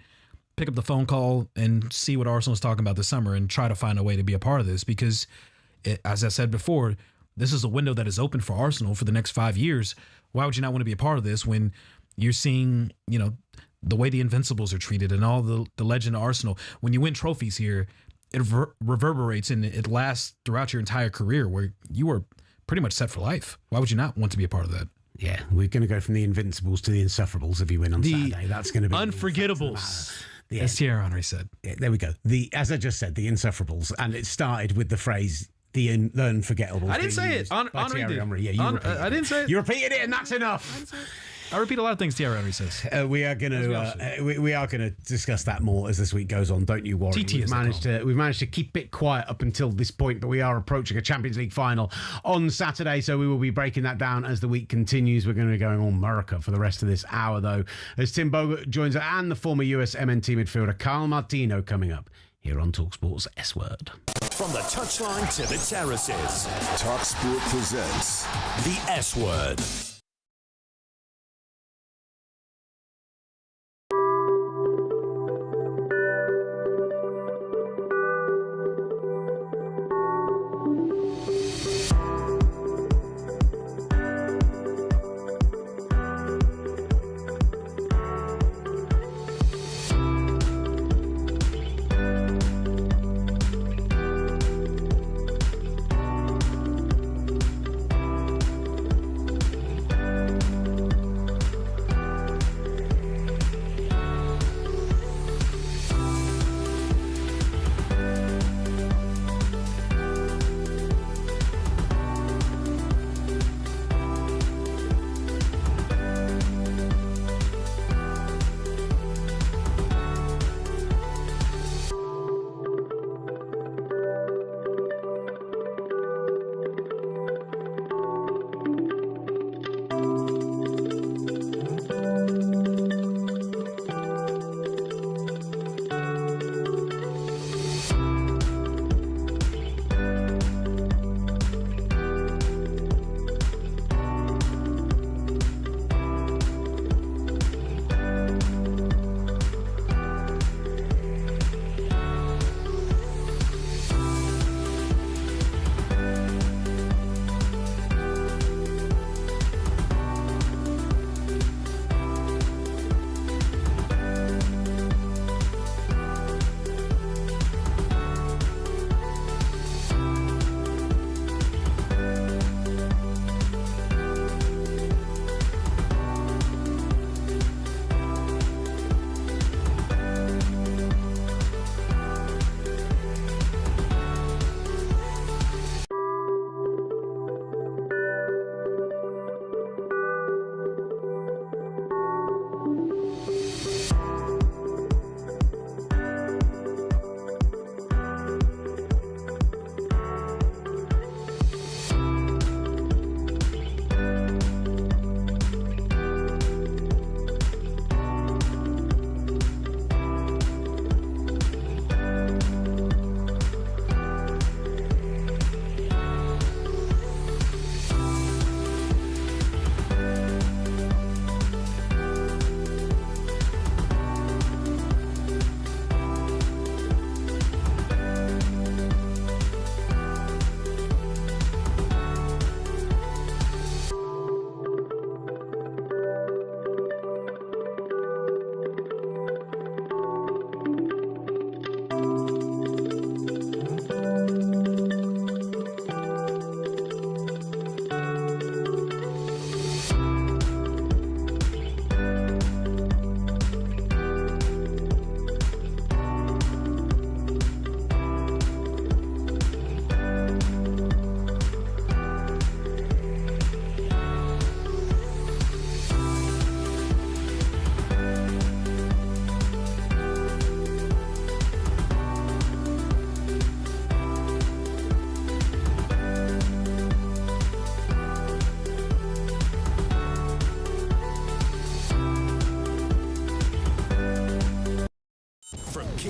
pick up the phone call and see what Arsenal is talking about this summer and try to find a way to be a part of this? Because, as I said before, this is a window that is open for Arsenal for the next 5 years. Why would you not want to be a part of this when you're seeing, the way the Invincibles are treated and all the legend of Arsenal? When you win trophies here, it reverberates and it lasts throughout your entire career where you are pretty much set for life. Why would you not want to be a part of that? Yeah, we're going to go from the Invincibles to the Insufferable if you win on Saturday. That's going to be Unforgettables, as Thierry Henry said. Yeah, there we go. As I just said, the Insufferable, and it started with the phrase the Unforgettables. I didn't say it. Henry did. Yeah, you I didn't say it. You repeated it, and that's enough. I repeat a lot of things Thierry Henry says. We are going to discuss that more as this week goes on. Don't you worry. We've managed to keep it quiet up until this point, but we are approaching a Champions League final on Saturday, so we will be breaking that down as the week continues. We're going to be going all America for the rest of this hour, though, as Tim Bogut joins us and the former US MNT midfielder Carl Martino coming up here on talkSPORT's S Word. From the touchline to the terraces, talkSPORT presents the S Word.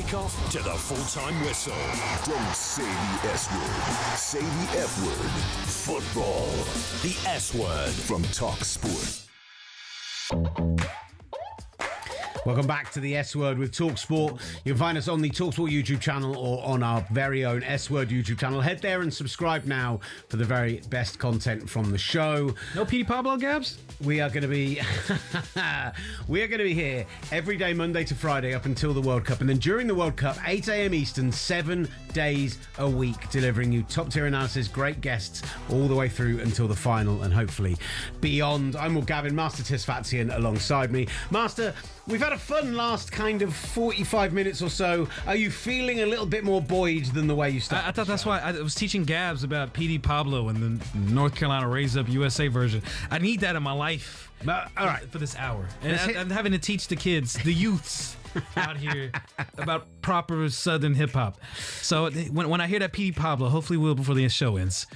kickoff to the full-time whistle. Don't say the S word. Say the F word. Football. The S word. From talkSPORT. Welcome back to the S Word with talkSPORT. You can find us on the talkSPORT YouTube channel or on our very own S Word YouTube channel. Head there and subscribe now for the very best content from the show. No Petey Pablo, Gabs? We are going to be here every day, Monday to Friday, up until the World Cup. And then during the World Cup, 8 a.m. Eastern, 7 days a week, delivering you top-tier analysis, great guests, all the way through until the final and hopefully beyond. I'm Will Gavin, Master Tisfatzian alongside me. Master, we've had a fun last kind of 45 minutes or so. Are you feeling a little bit more buoyed than the way you started? I thought that's why I was teaching Gabs about Petey Pablo and the North Carolina Raise Up USA version. I need that in my life. All right, for this hour. And I'm having to teach the kids, the youths out here, about proper Southern hip hop. So when I hear that Petey Pablo, hopefully we'll before the show ends,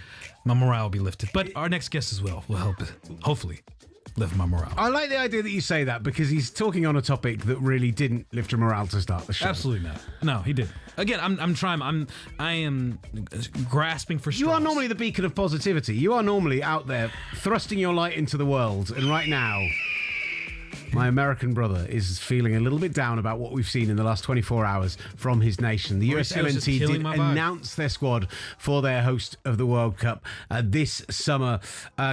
my morale will be lifted. But our next guest as well will help it, hopefully lift my morale. I like the idea that you say that because he's talking on a topic that really didn't lift your morale to start the show. Absolutely not. No, he didn't. Again, I'm trying. I am grasping for straws. You are normally the beacon of positivity. You are normally out there thrusting your light into the world, and right now, my American brother is feeling a little bit down about what we've seen in the last 24 hours from his nation. The USMNT did announce their squad for their host of the World Cup this summer.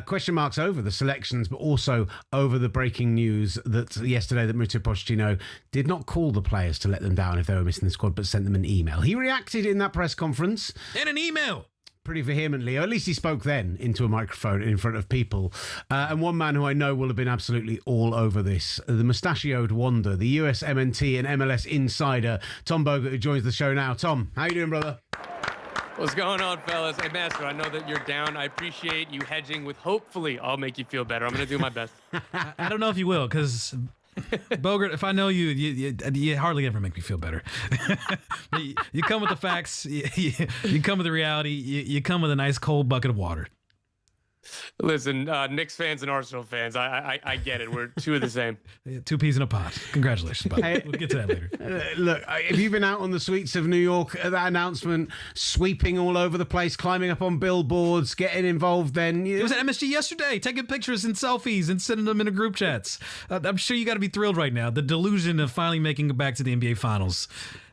Question marks over the selections, but also over the breaking news that yesterday that Mauricio Pochettino did not call the players to let them down if they were missing the squad, but sent them an email. He reacted in that press conference. In an email! Pretty vehemently, or at least he spoke then into a microphone in front of people. And one man who I know will have been absolutely all over this, the mustachioed wonder, the USMNT and MLS insider, Tom Bogert, who joins the show now. Tom, how you doing, brother? What's going on, fellas? Hey, Master, I know that you're down. I appreciate you hedging with hopefully I'll make you feel better. I'm going to do my best. I don't know if you will, because Bogert, if I know you, you hardly ever make me feel better. You come with the facts, you come with the reality, you come with a nice cold bucket of water. Listen, Knicks fans and Arsenal fans, I get it. We're two of the same. Two peas in a pod. Congratulations, buddy. We'll get to that later. Look, have you been out on the streets of New York at that announcement, sweeping all over the place, climbing up on billboards, getting involved then? It was at MSG yesterday, taking pictures and selfies and sending them into group chats. I'm sure you got to be thrilled right now. The delusion of finally making it back to the NBA Finals.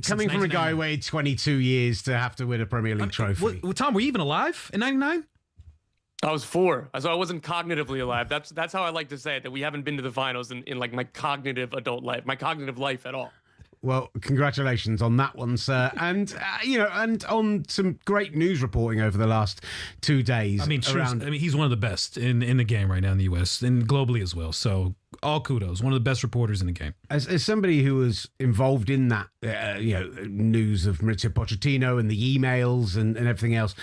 Coming from a guy who waited 22 years to have to win a Premier League trophy. Tom, were you even alive in 99? I was 4, so I wasn't cognitively alive. That's how I like to say it, that we haven't been to the finals in like my cognitive adult life, my cognitive life at all. Well, congratulations on that one, sir. And, and on some great news reporting over the last 2 days. I mean, he's one of the best in the game right now in the U.S. and globally as well. So all kudos. One of the best reporters in the game. As somebody who was involved in that, news of Mauricio Pochettino and the emails and everything else,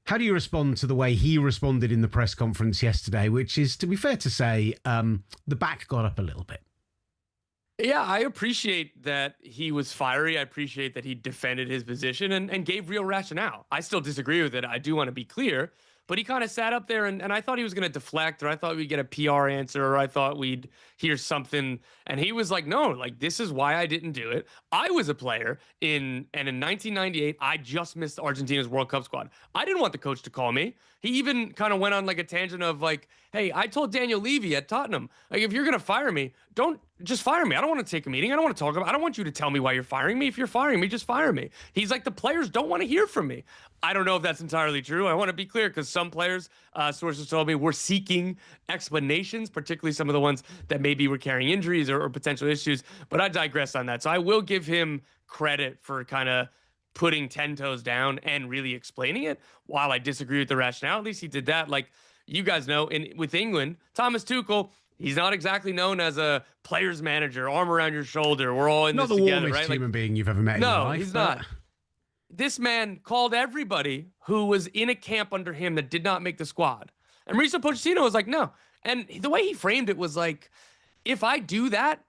how do you respond to the way he responded in the press conference yesterday, which is, to be fair to say, the back got up a little bit? Yeah, I appreciate that he was fiery. I appreciate that he defended his position and gave real rationale. I still disagree with it. I do want to be clear. But he kind of sat up there and I thought he was going to deflect, or I thought we'd get a PR answer, or I thought we'd hear something. And he was like, no, like, this is why I didn't do it. I was a player in 1998, I just missed Argentina's World Cup squad. I didn't want the coach to call me. He even kind of went on like a tangent of like, hey, I told Daniel Levy at Tottenham, like, if you're going to fire me, don't just fire me. I don't want to take a meeting. I don't want to talk about it. I don't want you to tell me why you're firing me. If you're firing me, just fire me. He's like, the players don't want to hear from me. I don't know if that's entirely true. I want to be clear because some players, sources told me, were seeking explanations, particularly some of the ones that maybe were carrying injuries or potential issues. But I digress on that. So I will give him credit for kind of putting 10 toes down and really explaining it. While I disagree with the rationale, at least he did that. Like you guys know, with England, Thomas Tuchel, he's not exactly known as a player's manager, arm around your shoulder. We're all in this together, right? Not the warmest human being you've ever met in your life. No, he's not. This man called everybody who was in a camp under him that did not make the squad. And Mauricio Pochettino was like, no. And the way he framed it was like, if I do that,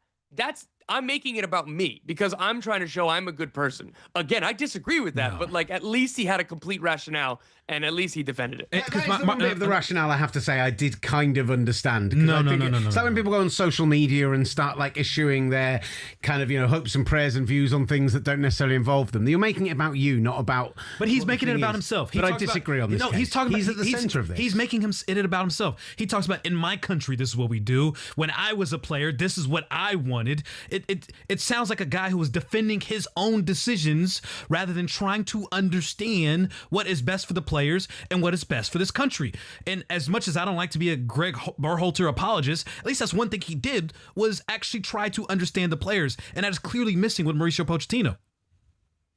I'm making it about me because I'm trying to show I'm a good person. Again, I disagree with that, but like at least he had a complete rationale and at least he defended it. That is the one bit of the rationale I have to say I did kind of understand. No. It's like when people go on social media and start like issuing their kind of, hopes and prayers and views on things that don't necessarily involve them. You're making it about you, not about. But he's making it about himself. But I disagree on this. No, case. he's talking. He's at the center of this. He's making it about himself. He talks about, in my country, this is what we do. When I was a player, this is what I wanted. It sounds like a guy who was defending his own decisions rather than trying to understand what is best for the players and what is best for this country. And as much as I don't like to be a Greg Berhalter apologist, at least that's one thing he did was actually try to understand the players, and that is clearly missing with Mauricio Pochettino.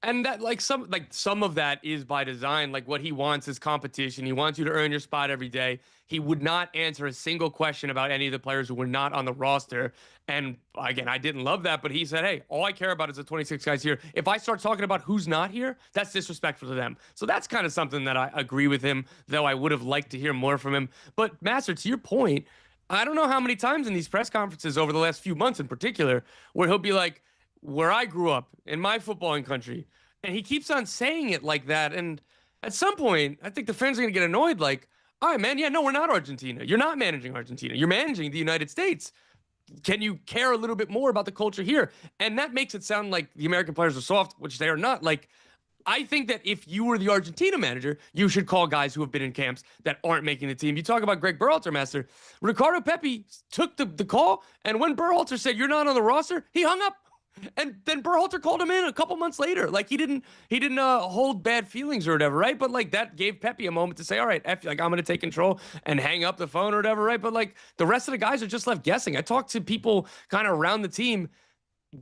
And that some of that is by design. Like what he wants is competition. He wants you to earn your spot every day. He would not answer a single question about any of the players who were not on the roster. And again, I didn't love that, but he said, hey, all I care about is the 26 guys here. If I start talking about who's not here, that's disrespectful to them. So that's kind of something that I agree with him, though I would have liked to hear more from him. But Master, to your point, I don't know how many times in these press conferences over the last few months in particular, where he'll be like, where I grew up in my footballing country. And he keeps on saying it like that. And at some point, I think the fans are going to get annoyed. Like, all right, man. Yeah, no, we're not Argentina. You're not managing Argentina. You're managing the United States. Can you care a little bit more about the culture here? And that makes it sound like the American players are soft, which they are not. Like, I think that if you were the Argentina manager, you should call guys who have been in camps that aren't making the team. You talk about Greg Berhalter, Master. Ricardo Pepi took the call, and when Berhalter said, you're not on the roster, he hung up. And then Berhalter called him in a couple months later. Like he didn't hold bad feelings or whatever, right? But like that gave Pepe a moment to say, all right, I'm going to take control and hang up the phone or whatever, right? But like the rest of the guys are just left guessing. I talked to people kind of around the team.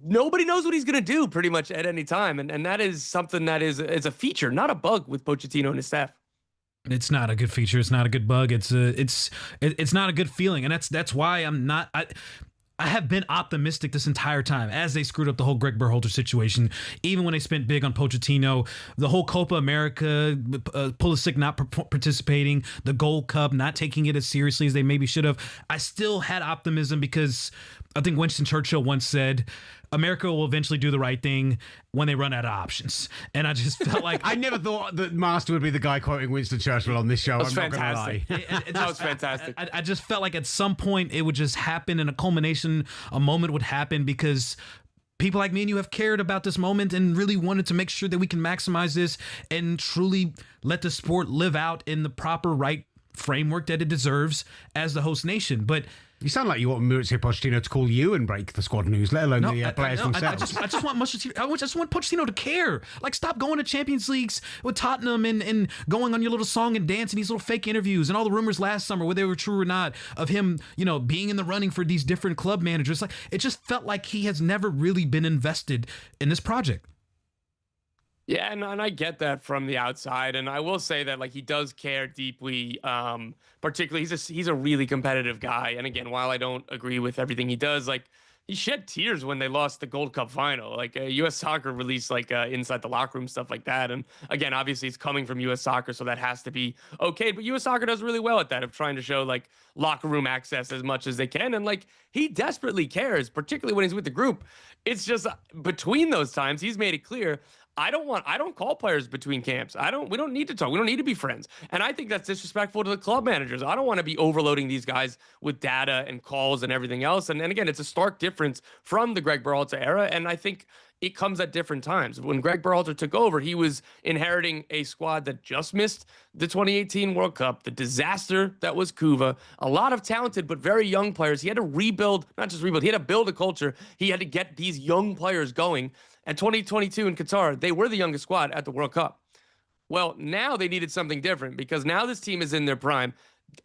Nobody knows what he's going to do pretty much at any time. And that is something that is a feature, not a bug with Pochettino and his staff. It's not a good feature. It's not a good bug. It's not a good feeling. And that's why I'm not... I have been optimistic this entire time as they screwed up the whole Greg Berhalter situation. Even when they spent big on Pochettino, the whole Copa America, Pulisic not participating, the Gold Cup, not taking it as seriously as they maybe should have. I still had optimism because I think Winston Churchill once said, America will eventually do the right thing when they run out of options. And I just felt like... I never thought that Master would be the guy quoting Winston Churchill on this show. That was I'm fantastic. not gonna lie. That was fantastic. I just felt like at some point it would just happen in a culmination, a moment would happen because people like me and you have cared about this moment and really wanted to make sure that we can maximize this and truly let the sport live out in the proper right framework that it deserves as the host nation. But you sound like you want Mauricio Pochettino to call you and break the squad news, let alone the players themselves. I just want Pochettino to care. Like, stop going to Champions Leagues with Tottenham and going on your little song and dance and these little fake interviews and all the rumors last summer, whether they were true or not, of him, being in the running for these different club managers. Like, it just felt like he has never really been invested in this project. Yeah, and I get that from the outside, and I will say that like he does care deeply. Particularly, he's a really competitive guy, and again, while I don't agree with everything he does, like he shed tears when they lost the Gold Cup final. Like U.S. Soccer released like inside the locker room stuff like that, and again, obviously, it's coming from U.S. Soccer, so that has to be okay. But U.S. Soccer does really well at that of trying to show like locker room access as much as they can, and like he desperately cares, particularly when he's with the group. It's just between those times, he's made it clear. I don't call players between camps. We don't need to talk. We don't need to be friends. And I think that's disrespectful to the club managers. I don't want to be overloading these guys with data and calls and everything else. And again, it's a stark difference from the Greg Berhalter era. And I think it comes at different times. When Greg Berhalter took over, he was inheriting a squad that just missed the 2018 World Cup, the disaster that was Cuba, a lot of talented but very young players. He had to rebuild, not just rebuild, he had to build a culture. He had to get these young players going. At 2022 in Qatar, they were the youngest squad at the World Cup. Well, now they needed something different because now this team is in their prime.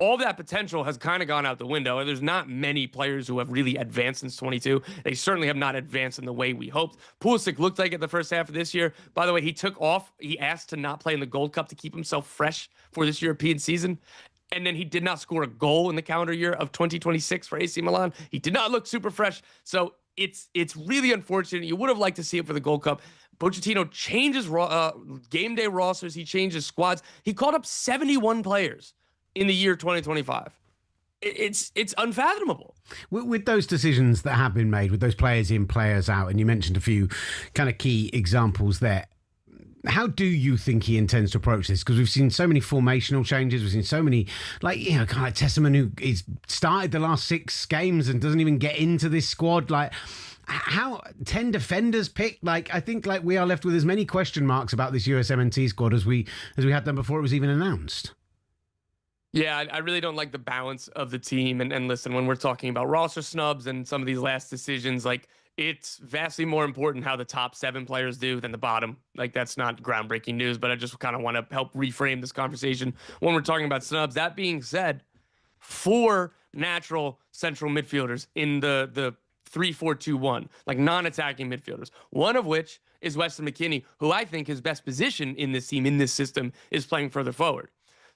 All that potential has kind of gone out the window. There's not many players who have really advanced since 22. They certainly have not advanced in the way we hoped. Pulisic looked like it the first half of this year. By the way, he took off. He asked to not play in the Gold Cup to keep himself fresh for this European season. And then he did not score a goal in the calendar year of 2026 for AC Milan. He did not look super fresh. So it's really unfortunate. You would have liked to see it for the Gold Cup. Pochettino changes game day rosters. He changes squads. He called up 71 players in the year 2025. it's unfathomable. With those decisions that have been made, with those players in, players out, and you mentioned a few kind of key examples there, how do you think he intends to approach this? Because we've seen so many formational changes. We've seen so many, kind of like Tesserman, who is started the last 6 games and doesn't even get into this squad. Like, how 10 defenders picked? Like, I think we are left with as many question marks about this USMNT squad as we had them before it was even announced. Yeah, I really don't like the balance of the team. And listen, when we're talking about roster snubs and some of these last decisions, it's vastly more important how the top 7 players do than the bottom. That's not groundbreaking news, but I just kind of want to help reframe this conversation when we're talking about snubs. That being said, 4 natural central midfielders in the 3-4-2-1, non-attacking midfielders, one of which is Weston McKennie, who I think his best position in this team, in this system, is playing further forward.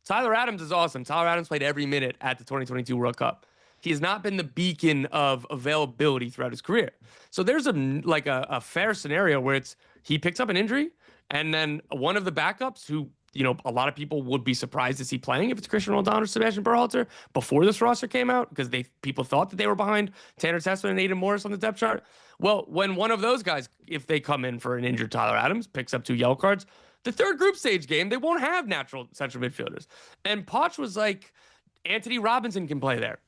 Tyler Adams is awesome. Tyler Adams played every minute at the 2022 World Cup. He has not been the beacon of availability throughout his career. So there's a fair scenario where he picks up an injury, and then one of the backups who, a lot of people would be surprised to see playing if it's Christian Roldan or Sebastian Berhalter before this roster came out, because people thought that they were behind Tanner Tessman and Aidan Morris on the depth chart. Well, when one of those guys, if they come in for an injured Tyler Adams, picks up 2 yellow cards, the third group stage game, they won't have natural central midfielders. And Poch was like, Anthony Robinson can play there.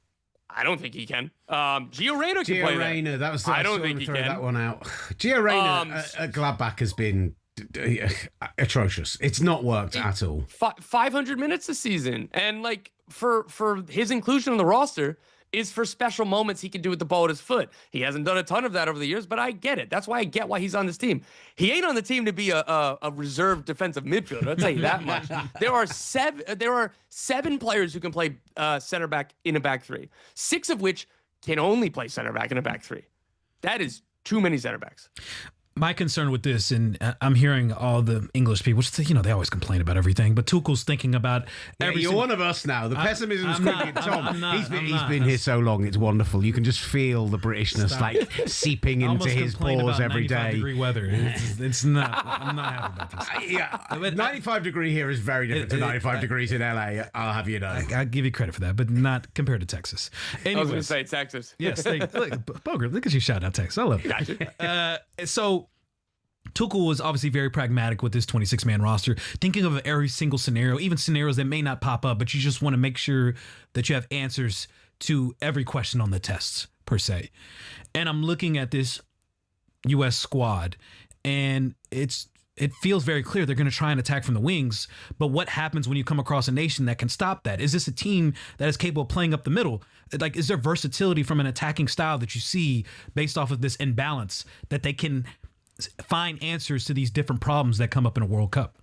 I don't think he can. Gio Reyna can play there. That was I don't think he can. That one out. Gio Reyna at Gladbach has been atrocious. It's not worked at all. 500 minutes this season. And for his inclusion on the roster is for special moments he can do with the ball at his foot. He hasn't done a ton of that over the years, but I get it. That's why I get why he's on this team. He ain't on the team to be a reserve defensive midfielder. I'll tell you that much. There are 7 players who can play center back in a back 3, 6 of which can only play center back in a back 3. That is too many center backs. My concern with this, and I'm hearing all the English people, they always complain about everything, but Tuchel's thinking about You're one of us now. The pessimism's creeping. Tom, he's been here so long. It's wonderful. You can just feel the Britishness seeping into his pores every day. 95-degree weather. It's not. I'm not happy about this. 95 degree here is very different to 95 degrees in LA. I'll have you know. I'll give you credit for that, but not compared to Texas. Anyways, I was going to say Texas. Yes. Boger, look at you shout out Texas. I love it. So Tuchel was obviously very pragmatic with this 26-man roster, thinking of every single scenario, even scenarios that may not pop up, but you just want to make sure that you have answers to every question on the tests, per se. And I'm looking at this U.S. squad, and it feels very clear they're going to try and attack from the wings, but what happens when you come across a nation that can stop that? Is this a team that is capable of playing up the middle? Is there versatility from an attacking style that you see based off of this imbalance that they can find answers to these different problems that come up in a World Cup?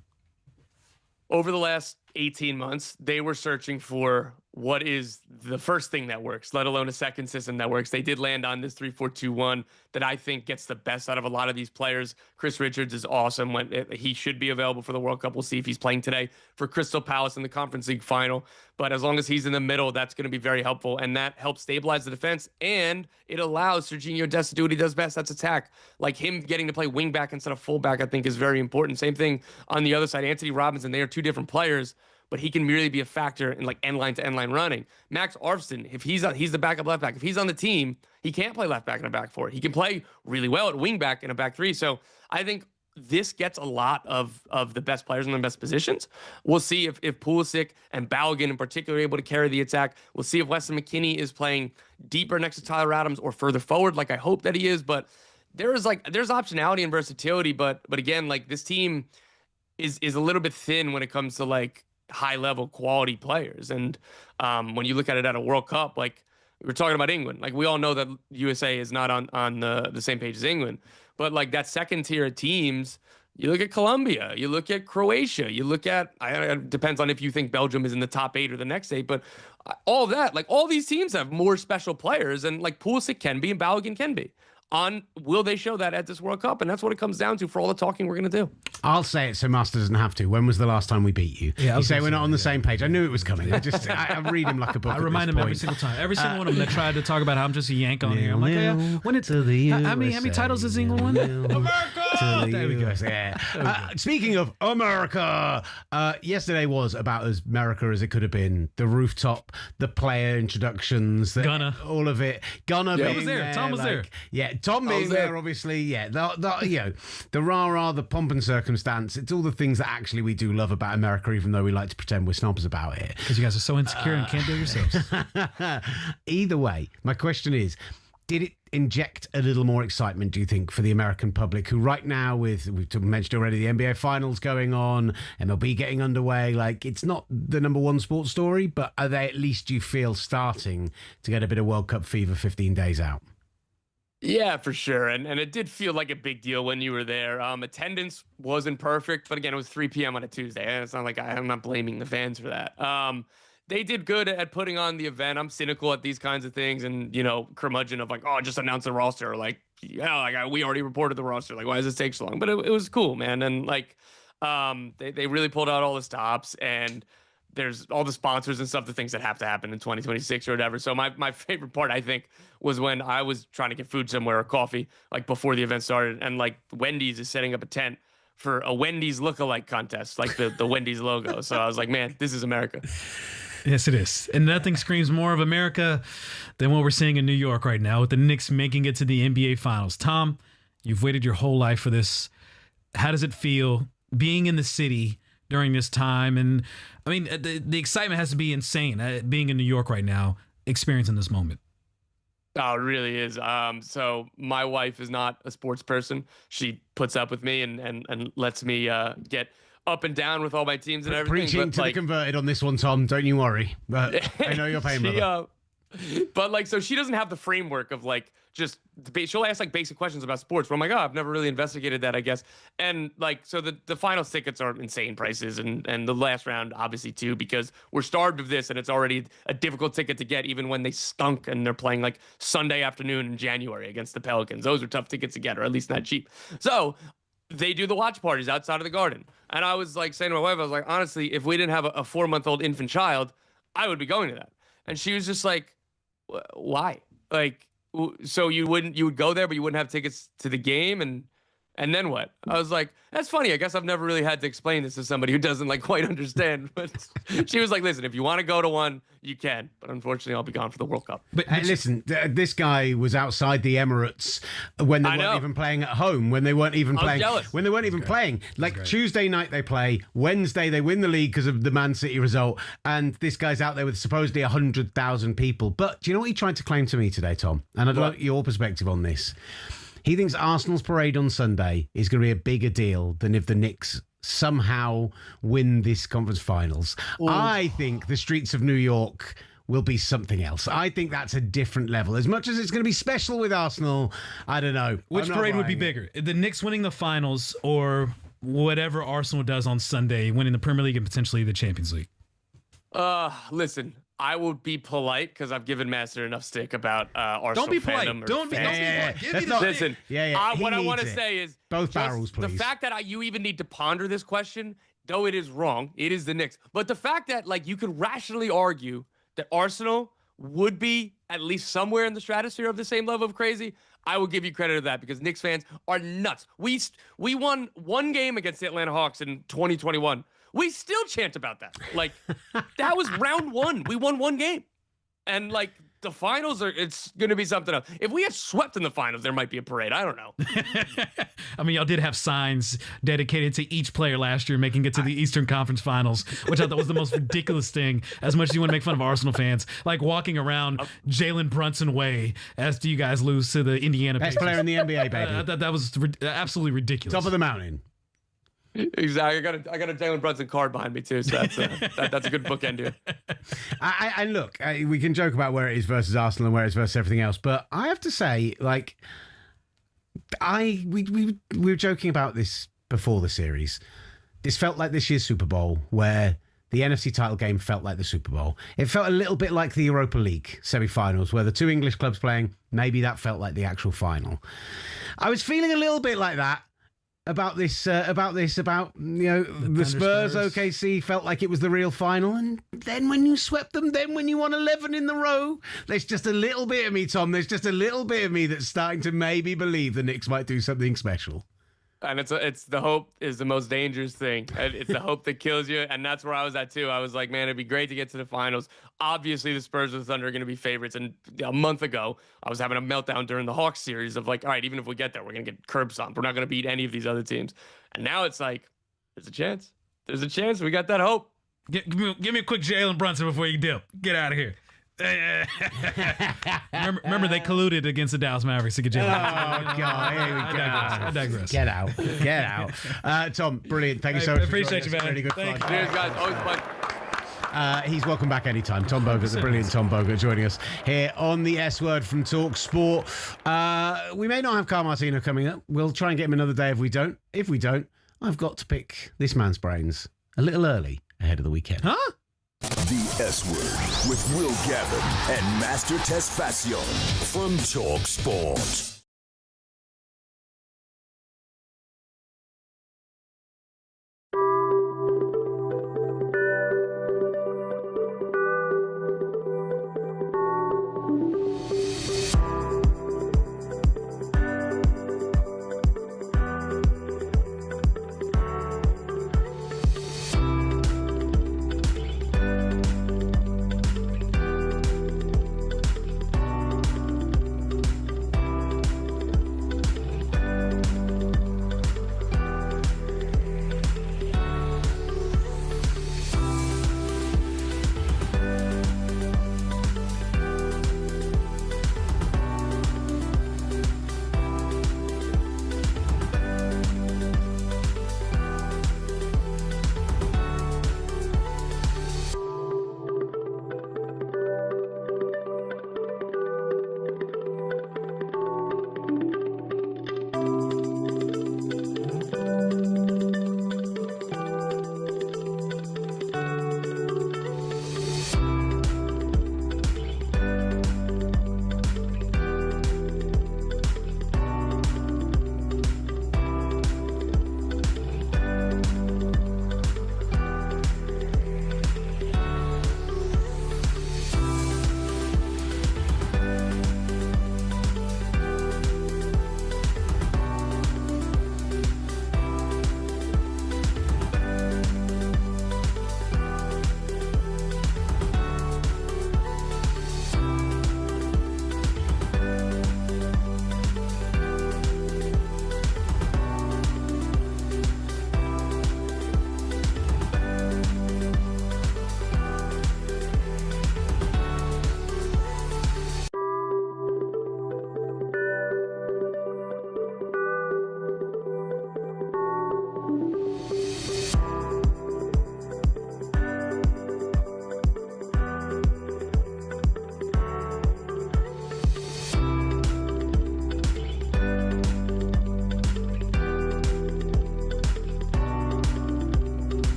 Over the last 18 months, they were searching for what is the first thing that works, let alone a second system that works. They did land on this 3-4-2-1 that I think gets the best out of a lot of these players. Chris Richards is awesome. He should be available for the World Cup. We'll see if he's playing today for Crystal Palace in the Conference League final. But as long as he's in the middle, that's going to be very helpful. And that helps stabilize the defense. And it allows Serginho Dest to do what he does best. That's attack. Like him getting to play wing back instead of fullback, I think is very important. Same thing on the other side. Anthony Robinson, they are 2 different players, but he can really be a factor in end line to end line running. Max Arfsten, if he's the backup left back, if he's on the team, he can't play left back in a back 4. He can play really well at wing back in a back 3. So I think this gets a lot of the best players in the best positions. We'll see if Pulisic and Balogun in particular are able to carry the attack. We'll see if Weston McKennie is playing deeper next to Tyler Adams or further forward, like I hope that he is. But there's optionality and versatility. But again, this team is a little bit thin when it comes to high-level quality players. And when you look at it at a World Cup, we're talking about England. We all know that USA is not on the same page as England. But that second tier of teams, you look at Colombia, you look at Croatia, you look at, it depends on if you think Belgium is in the top 8 or the next 8, but all that, all these teams have more special players, and Pulisic can be and Balogun can be. Will they show that at this World Cup? And that's what it comes down to for all the talking we're going to do. I'll say it so Master doesn't have to. When was the last time we beat you? Yeah, you say we're not on the same page. I knew it was coming. I read him like a book. I remind him every single time. Every single one of them that tried to talk about how I'm just a yank on here. I'm like, when it's how many titles has England won? America! to the there we go. US. Yeah. Speaking of America, yesterday was about as America as it could have been. The rooftop, the player introductions, Gunner. all of it. Gunner Yeah, being was there. Tom was there. Yeah, Tom being there, obviously. Yeah, the rah-rah, the pomp and circumstance. It's all the things that actually we do love about America, even though we like to pretend we're snobs about it. Because you guys are so insecure and can't do it yourselves. Either way, my question is, did it inject a little more excitement, do you think, for the American public, who right now, we've mentioned already, the NBA Finals going on, MLB getting underway, like, it's not the number one sports story, but are they at least, you feel, starting to get a bit of World Cup fever 15 days out? Yeah, for sure. And it did feel like a big deal when you were there. Attendance wasn't perfect, but again, it was 3 p.m. on a Tuesday. And it's not like I'm not blaming the fans for that. They did good at putting on the event. I'm cynical at these kinds of things and, curmudgeon of like, oh, just announce the roster. Like, we already reported the roster. Like, why does this take so long? But it was cool, man. And like, they really pulled out all the stops, and there's all the sponsors and stuff, the things that have to happen in 2026 or whatever. So my favorite part, I think, was when I was trying to get food somewhere or coffee, like before the event started, and like Wendy's is setting up a tent for a Wendy's lookalike contest, like the Wendy's logo. So I was like, man, this is America. Yes, it is. And nothing screams more of America than what we're seeing in New York right now with the Knicks making it to the NBA Finals. Tom, you've waited your whole life for this. How does it feel being in the city during this time? And I mean, the excitement has to be insane being in New York right now, experiencing this moment. Oh, it really is. So my wife is not a sports person. She puts up with me and lets me get up and down with all my teams and everything. Preaching to the converted on this one, Tom. Don't you worry. But I know you're paying, brother. But like, so she doesn't have the framework of like just she'll ask like basic questions about sports where I'm like, oh, I've never really investigated that, I guess. And like, so the finals tickets are insane prices, and the last round obviously too, because we're starved of this, and it's already a difficult ticket to get even when they stunk and they're playing like Sunday afternoon in January against the Pelicans. Those are tough tickets to get, or at least not cheap. So they do the watch parties outside of the Garden. And I was like saying to my wife, I was like, honestly, if we didn't have a 4-month-old infant child, I would be going to that. And she was just like, why? Like, so you would go there, but you wouldn't have tickets to the game, and then what? I was like, that's funny. I guess I've never really had to explain this to somebody who doesn't like quite understand. But she was like, listen, if you want to go to one, you can. But unfortunately, I'll be gone for the World Cup. But listen, this guy was outside the Emirates when they weren't even playing at home, when they weren't even playing. Jealous. When they weren't even playing. Like Tuesday night they play, Wednesday they win the league because of the Man City result, and this guy's out there with supposedly 100,000 people. But do you know what he tried to claim to me today, Tom? And I'd like your perspective on this. He thinks Arsenal's parade on Sunday is going to be a bigger deal than if the Knicks somehow win this conference finals. Ooh. I think the streets of New York will be something else. I think that's a different level. As much as it's going to be special with Arsenal, I don't know. Which parade would be bigger? The Knicks winning the finals or whatever Arsenal does on Sunday, winning the Premier League and potentially the Champions League? Listen, I will be polite because I've given Master enough stick about Arsenal. Don't be polite. Fandom Don't be polite. Give me the listen. Yeah. What I want to say is both barrels, please. The fact that you even need to ponder this question, though it is wrong, it is the Knicks. But the fact that like you could rationally argue that Arsenal would be at least somewhere in the stratosphere of the same level of crazy, I will give you credit to that because Knicks fans are nuts. We won one game against the Atlanta Hawks in 2021. We still chant about that. Like, that was round one. We won one game. And, like, the finals it's going to be something else. If we had swept in the finals, there might be a parade. I don't know. I mean, y'all did have signs dedicated to each player last year making it to the Eastern Conference Finals, which I thought was the most ridiculous thing, as much as you want to make fun of Arsenal fans. Like, walking around Jalen Brunson way as you guys lose to the Indiana Best Pacers. player in the NBA, baby. That was absolutely ridiculous. Top of the mountain. Exactly. I got a Jalen Brunson card behind me too, so that's a good bookend here. And look, we can joke about where it is versus Arsenal and where it is versus everything else, but I have to say, like, we were joking about this before the series. This felt like this year's Super Bowl, where the NFC title game felt like the Super Bowl. It felt a little bit like the Europa League semi-finals, where the two English clubs playing, maybe that felt like the actual final. I was feeling a little bit like that about the Spurs OKC felt like it was the real final, and then when you swept them, then when you won 11 in the row, there's just a little bit of me, Tom, there's just a little bit of me that's starting to maybe believe the Knicks might do something special. And it's the hope is the most dangerous thing. And it's the hope that kills you. And that's where I was at too. I was like, man, it'd be great to get to the finals. Obviously, the Spurs and the Thunder are going to be favorites. And a month ago, I was having a meltdown during the Hawks series of like, all right, even if we get there, we're going to get curb stomped. We're not going to beat any of these other teams. And now it's like, there's a chance. There's a chance. We got that hope. Give me a quick Jalen Brunson before you dip. Get out of here. remember they colluded against the Dallas Mavericks to get Jalen. Oh, God. Here we go. I digress. Get out. Tom, brilliant. Thank you so much. Appreciate you, man. Really good Thank fun. Cheers, guys. Always fun. He's welcome back anytime. Tom Bogert, the brilliant Tom Bogert, joining us here on the S Word from talkSPORT. We may not have Carl Martino coming up. We'll try and get him another day if we don't. If we don't, I've got to pick this man's brains a little early ahead of the weekend. Huh? The S Word with Will Gavin and Master Tesfacion from talkSPORT.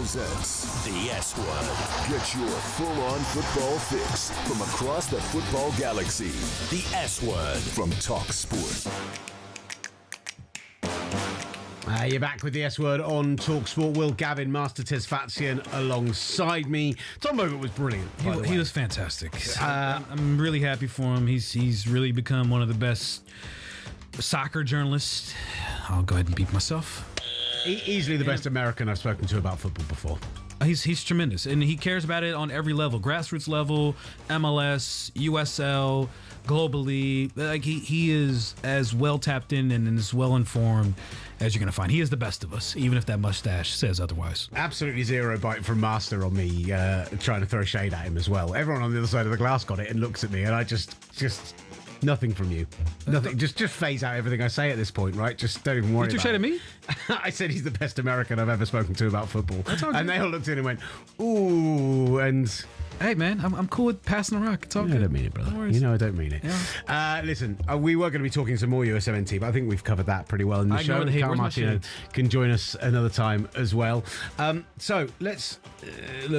presents The S Word. Get your full-on football fix from across the football galaxy. The S Word from talkSPORT. You're back with the S Word on talkSPORT. Will Gavin, Master Tesfacion alongside me. Tom Bogert was brilliant. He was fantastic. I'm really happy for him. He's really become one of the best soccer journalists. I'll go ahead and beat myself. Easily the best American I've spoken to about football before. He's tremendous, and he cares about it on every level: grassroots level, MLS, USL, globally. Like he is as well tapped in and as well informed as you're going to find. He is the best of us, even if that mustache says otherwise. Absolutely zero bite from Master on me, trying to throw shade at him as well. Everyone on the other side of the glass got it and looks at me, and I just Nothing from you. Nothing. Just phase out everything I say at this point, right? Just don't even worry Did you about say it. to me? I said he's the best American I've ever spoken to about football. And they all looked in and went, ooh, and... Hey, man, I'm cool with passing the rock. It's all good. I don't mean it, brother. No worries. You know I don't mean it. Yeah. Listen, we were going to be talking some more USMNT, but I think we've covered that pretty well in the I show. ignore the hate. Carl Where's my Martino shades? can join us another time as well. So let's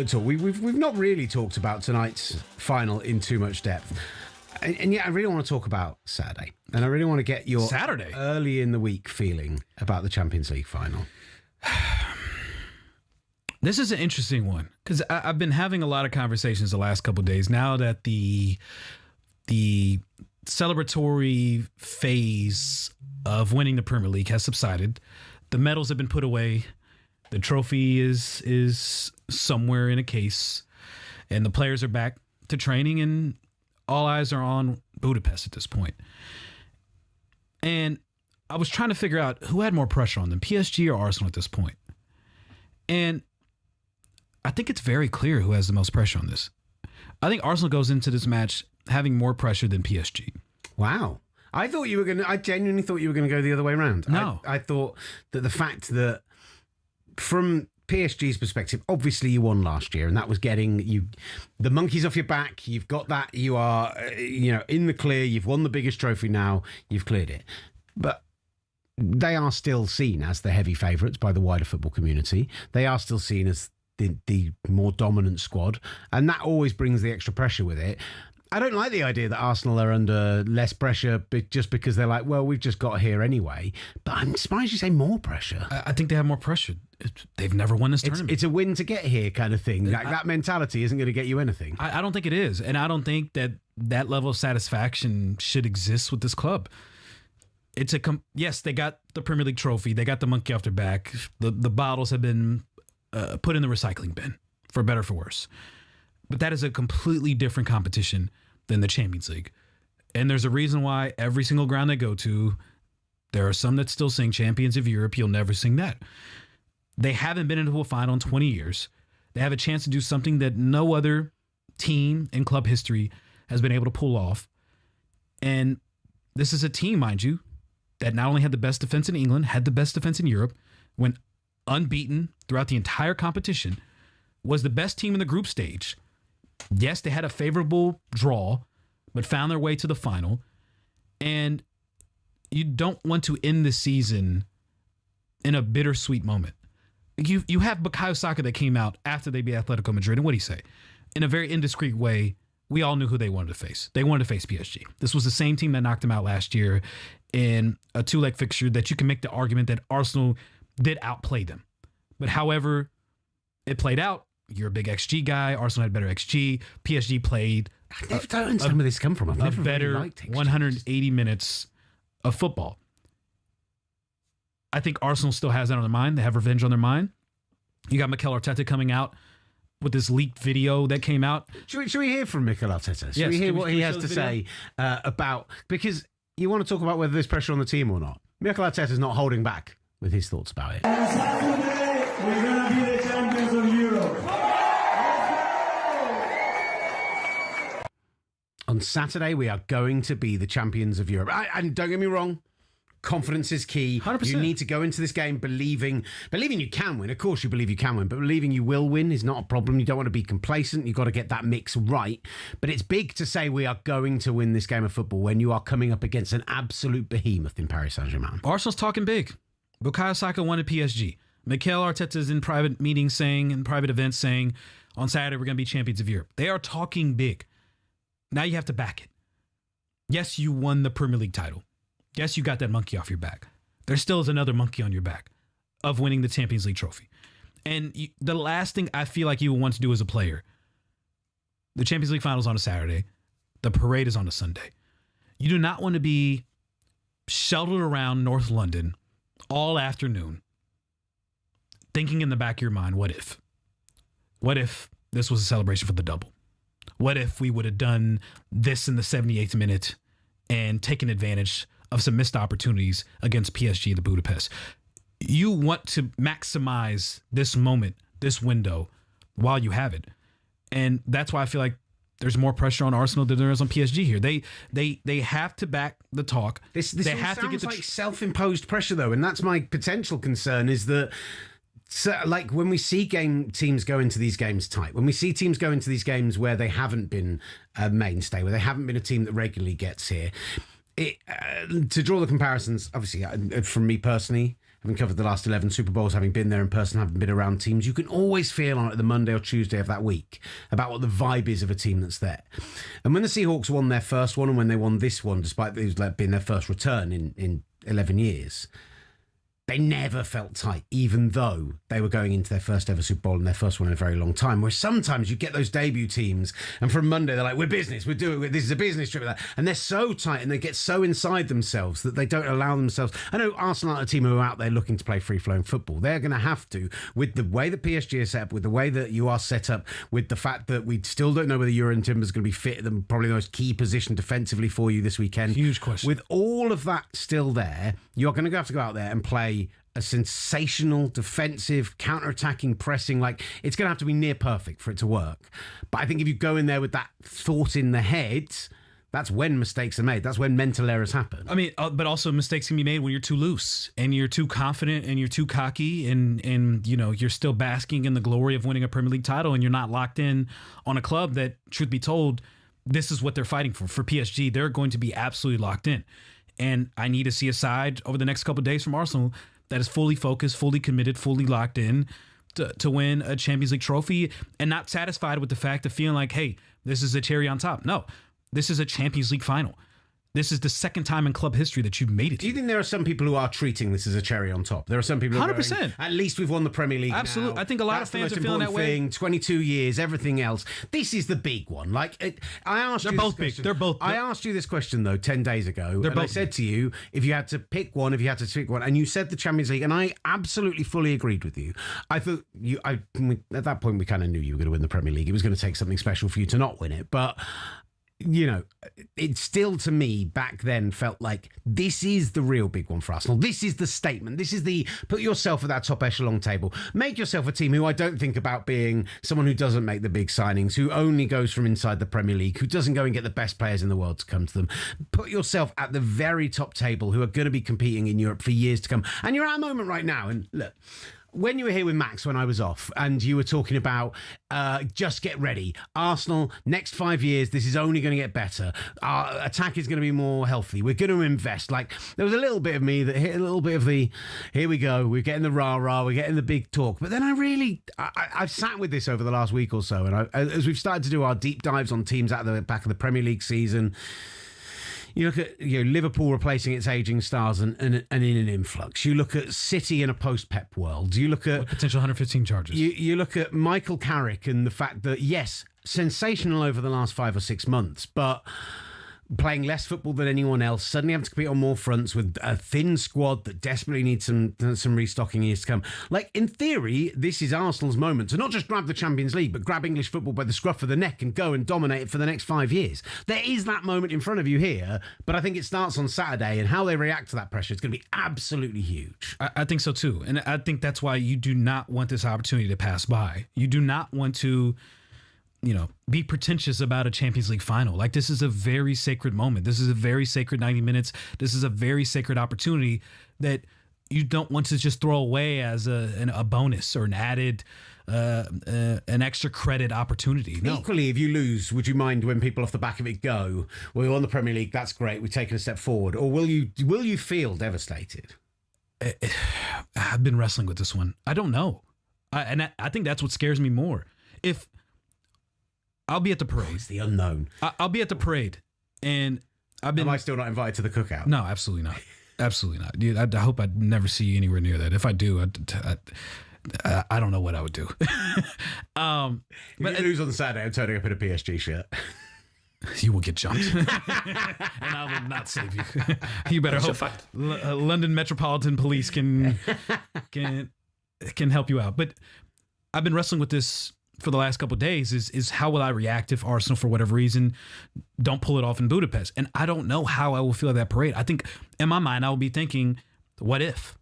talk. We've not really talked about tonight's final in too much depth. And yet I really want to talk about Saturday. And I really want to get your Saturday? early in the week feeling about the Champions League final. This is an interesting one because I've been having a lot of conversations the last couple of days now that the celebratory phase of winning the Premier League has subsided. The medals have been put away. The trophy is somewhere in a case, and the players are back to training, and all eyes are on Budapest at this point. And I was trying to figure out who had more pressure on them, PSG or Arsenal at this point. And I think it's very clear who has the most pressure on this. I think Arsenal goes into this match having more pressure than PSG. Wow. I genuinely thought you were going to go the other way around. No. I thought that the fact that from PSG's perspective, obviously you won last year, and that was getting you the monkeys off your back. You've got that. You are, in the clear. You've won the biggest trophy now. You've cleared it. But they are still seen as the heavy favourites by the wider football community. They are still seen as the more dominant squad, and that always brings the extra pressure with it. I don't like the idea that Arsenal are under less pressure just because they're like, well, we've just got here anyway. But I'm surprised you say more pressure. I think they have more pressure. They've never won this tournament. It's a win to get here kind of thing. That mentality isn't going to get you anything. I don't think it is. And I don't think that level of satisfaction should exist with this club. Yes, they got the Premier League trophy. They got the monkey off their back. The bottles have been put in the recycling bin, for better or for worse. But that is a completely different competition than the Champions League. And there's a reason why every single ground they go to, there are some that still sing Champions of Europe. You'll never sing that. They haven't been into a final in 20 years. They have a chance to do something that no other team in club history has been able to pull off. And this is a team, mind you, that not only had the best defense in England, had the best defense in Europe, went unbeaten throughout the entire competition, was the best team in the group stage. Yes, they had a favorable draw, but found their way to the final. And you don't want to end the season in a bittersweet moment. You have Bukayo Saka that came out after they beat Atletico Madrid, and what did he say? In a very indiscreet way, we all knew who they wanted to face. They wanted to face PSG. This was the same team that knocked them out last year in a two-leg fixture that you can make the argument that Arsenal did outplay them. But however it played out, you're a big XG guy. Arsenal had better XG. PSG played I don't understand where this come from. I've never better really liked XG. 180 minutes of football. I think Arsenal still has that on their mind. They have revenge on their mind. You got Mikel Arteta coming out with this leaked video that came out. Should we hear from Mikel Arteta? Should Yes, we hear what he show has the to video? say about... Because you want to talk about whether there's pressure on the team or not. Mikel Arteta's not holding back with his thoughts about it. On Saturday, we're going to be the champions of Europe. On Saturday, we are going to be the champions of Europe. And don't get me wrong, confidence is key. 100%. You need to go into this game believing you can win. Of course you believe you can win, but believing you will win is not a problem. You don't want to be complacent. You've got to get that mix right. But it's big to say we are going to win this game of football when you are coming up against an absolute behemoth in Paris Saint-Germain. Arsenal's talking big. Bukayo Saka wanted PSG. Mikel Arteta's in private meetings saying, in private events saying, on Saturday we're going to be champions of Europe. They are talking big. Now you have to back it. Yes, you won the Premier League title. Yes, you got that monkey off your back. There still is another monkey on your back of winning the Champions League trophy. And the last thing I feel like you will want to do as a player, the Champions League final is on a Saturday. The parade is on a Sunday. You do not want to be sheltered around North London all afternoon thinking in the back of your mind, what if? What if this was a celebration for the double? What if we would have done this in the 78th minute and taken advantage of some missed opportunities against PSG in the Budapest? You want to maximize this moment, this window, while you have it. And that's why I feel like there's more pressure on Arsenal than there is on PSG here. They have to back the talk. This they all have to get sounds like self-imposed pressure, though, and that's my potential concern. Is that like when we see teams go into these games tight, when we see teams go into these games where they haven't been a mainstay, where they haven't been a team that regularly gets here. To draw the comparisons, obviously, from me personally, having covered the last 11 Super Bowls, having been there in person, having been around teams, you can always feel on it the Monday or Tuesday of that week about what the vibe is of a team that's there. And when the Seahawks won their first one and when they won this one, despite it being their first return in 11 years, they never felt tight, even though they were going into their first ever Super Bowl and their first one in a very long time. Where sometimes you get those debut teams, and from Monday they're like, "We're business, we're doing this is a business trip," and they're so tight and they get so inside themselves that they don't allow themselves. I know Arsenal are a team who are out there looking to play free flowing football. They're going to have to, with the way that PSG is set up, with the way that you are set up, with the fact that we still don't know whether Jurgen Timber's going to be fit, them probably the most key position defensively for you this weekend. Huge question. With all of that still there, you're going to have to go out there and play a sensational defensive counter-attacking pressing. Like, it's going to have to be near perfect for it to work. But I think if you go in there with that thought in the head, that's when mistakes are made. That's when mental errors happen. I mean, but also mistakes can be made when you're too loose and you're too confident and you're too cocky and you know, you're still basking in the glory of winning a Premier League title and you're not locked in on a club that, truth be told, this is what they're fighting for. For PSG, they're going to be absolutely locked in. And I need to see a side over the next couple of days from Arsenal that is fully focused, fully committed, fully locked in to win a Champions League trophy and not satisfied with the fact of feeling like, hey, this is a cherry on top. No, this is a Champions League final. This is the second time in club history that you've made it. Do you think there are some people who are treating this as a cherry on top? There are some people who are 100%. going, at least we've won the Premier League. Absolutely. Now. I think a lot That's of fans the are most feeling that important way. thing. 22 years, everything else. This is the big one. Like, I asked They're you both this big. question. They're both. I asked you this question, though, 10 days ago. They're and I both said to you, if you had to pick one, and you said the Champions League, and I absolutely fully agreed with you. I thought at that point, we kind of knew you were going to win the Premier League. It was going to take something special for you to not win it. But you know, it still to me back then felt like this is the real big one for Arsenal. This is the statement. This is the put yourself at that top echelon table. Make yourself a team who I don't think about being someone who doesn't make the big signings, who only goes from inside the Premier League, who doesn't go and get the best players in the world to come to them. Put yourself at the very top table who are going to be competing in Europe for years to come. And you're at a moment right now. And look, when you were here with Max when I was off and you were talking about just get ready, Arsenal, next 5 years, this is only going to get better. Our attack is going to be more healthy. We're going to invest. Like, there was a little bit of me that hit a little bit of the, here we go, we're getting the rah-rah, we're getting the big talk. But then I've sat with this over the last week or so, and as we've started to do our deep dives on teams at the back of the Premier League season, you look at Liverpool replacing its aging stars and in an influx. You look at City in a post-Pep world. You look at potential 115 charges. You look at Michael Carrick and the fact that, yes, sensational over the last 5 or 6 months, but playing less football than anyone else, suddenly having to compete on more fronts with a thin squad that desperately needs some restocking years to come. Like, in theory, this is Arsenal's moment to not just grab the Champions League, but grab English football by the scruff of the neck and go and dominate it for the next 5 years. There is that moment in front of you here, but I think it starts on Saturday, and how they react to that pressure is going to be absolutely huge. I think so too. And I think that's why you do not want this opportunity to pass by. You do not want to, be pretentious about a Champions League final. Like, this is a very sacred moment. This is a very sacred 90 minutes. This is a very sacred opportunity that you don't want to just throw away as a bonus or an added, an extra credit opportunity. No. Equally, if you lose, would you mind when people off the back of it go, well, we won the Premier League, that's great, we've taken a step forward, or will you feel devastated? I've been wrestling with this one. I don't know. I think that's what scares me more. If I'll be at the parade. It's the unknown. I'll be at the parade, and Am I still not invited to the cookout? No, absolutely not. Absolutely not. Dude, I hope I never see you anywhere near that. If I do, I don't know what I would do. But you lose on Saturday, I'm turning up in a PSG shirt. You will get jumped, and I will not save you. You better hope London Metropolitan Police can help you out. But I've been wrestling with this for the last couple of days. Is how will I react if Arsenal, for whatever reason, don't pull it off in Budapest? And I don't know how I will feel at that parade. I think in my mind I will be thinking, what if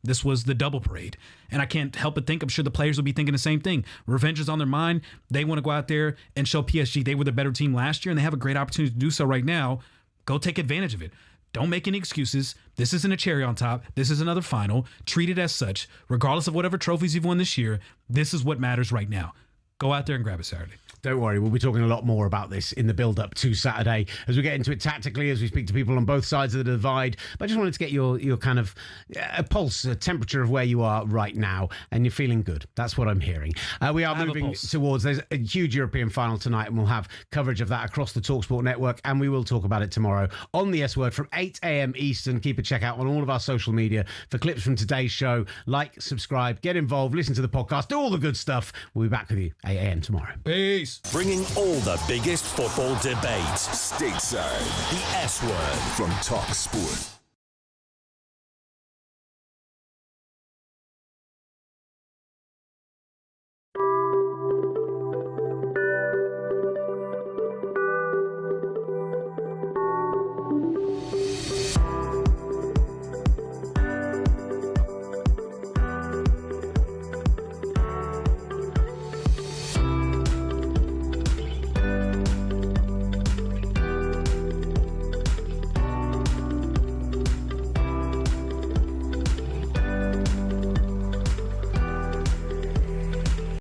this was the double parade. And I can't help but think, I'm sure the players will be thinking the same thing. Revenge is on their mind. They want to go out there and show PSG they were the better team last year, and they have a great opportunity to do so right now. Go take advantage of it. Don't make any excuses. This isn't a cherry on top. This is another final. Treat it as such. Regardless of whatever trophies you've won this year, this is what matters right now. Go out there and grab it Saturday. Don't worry, we'll be talking a lot more about this in the build-up to Saturday as we get into it tactically, as we speak to people on both sides of the divide. But I just wanted to get your kind of a pulse, a temperature of where you are right now, and you're feeling good. That's what I'm hearing. We are moving towards, there's a huge European final tonight, and we'll have coverage of that across the talkSPORT network, and we will talk about it tomorrow on the S Word from 8 a.m. Eastern. Keep a check out on all of our social media for clips from today's show. Like, subscribe, get involved, listen to the podcast, do all the good stuff. We'll be back with you 8 a.m. tomorrow. Peace. Bringing all the biggest football debates Stateside. The S Word From talkSPORT.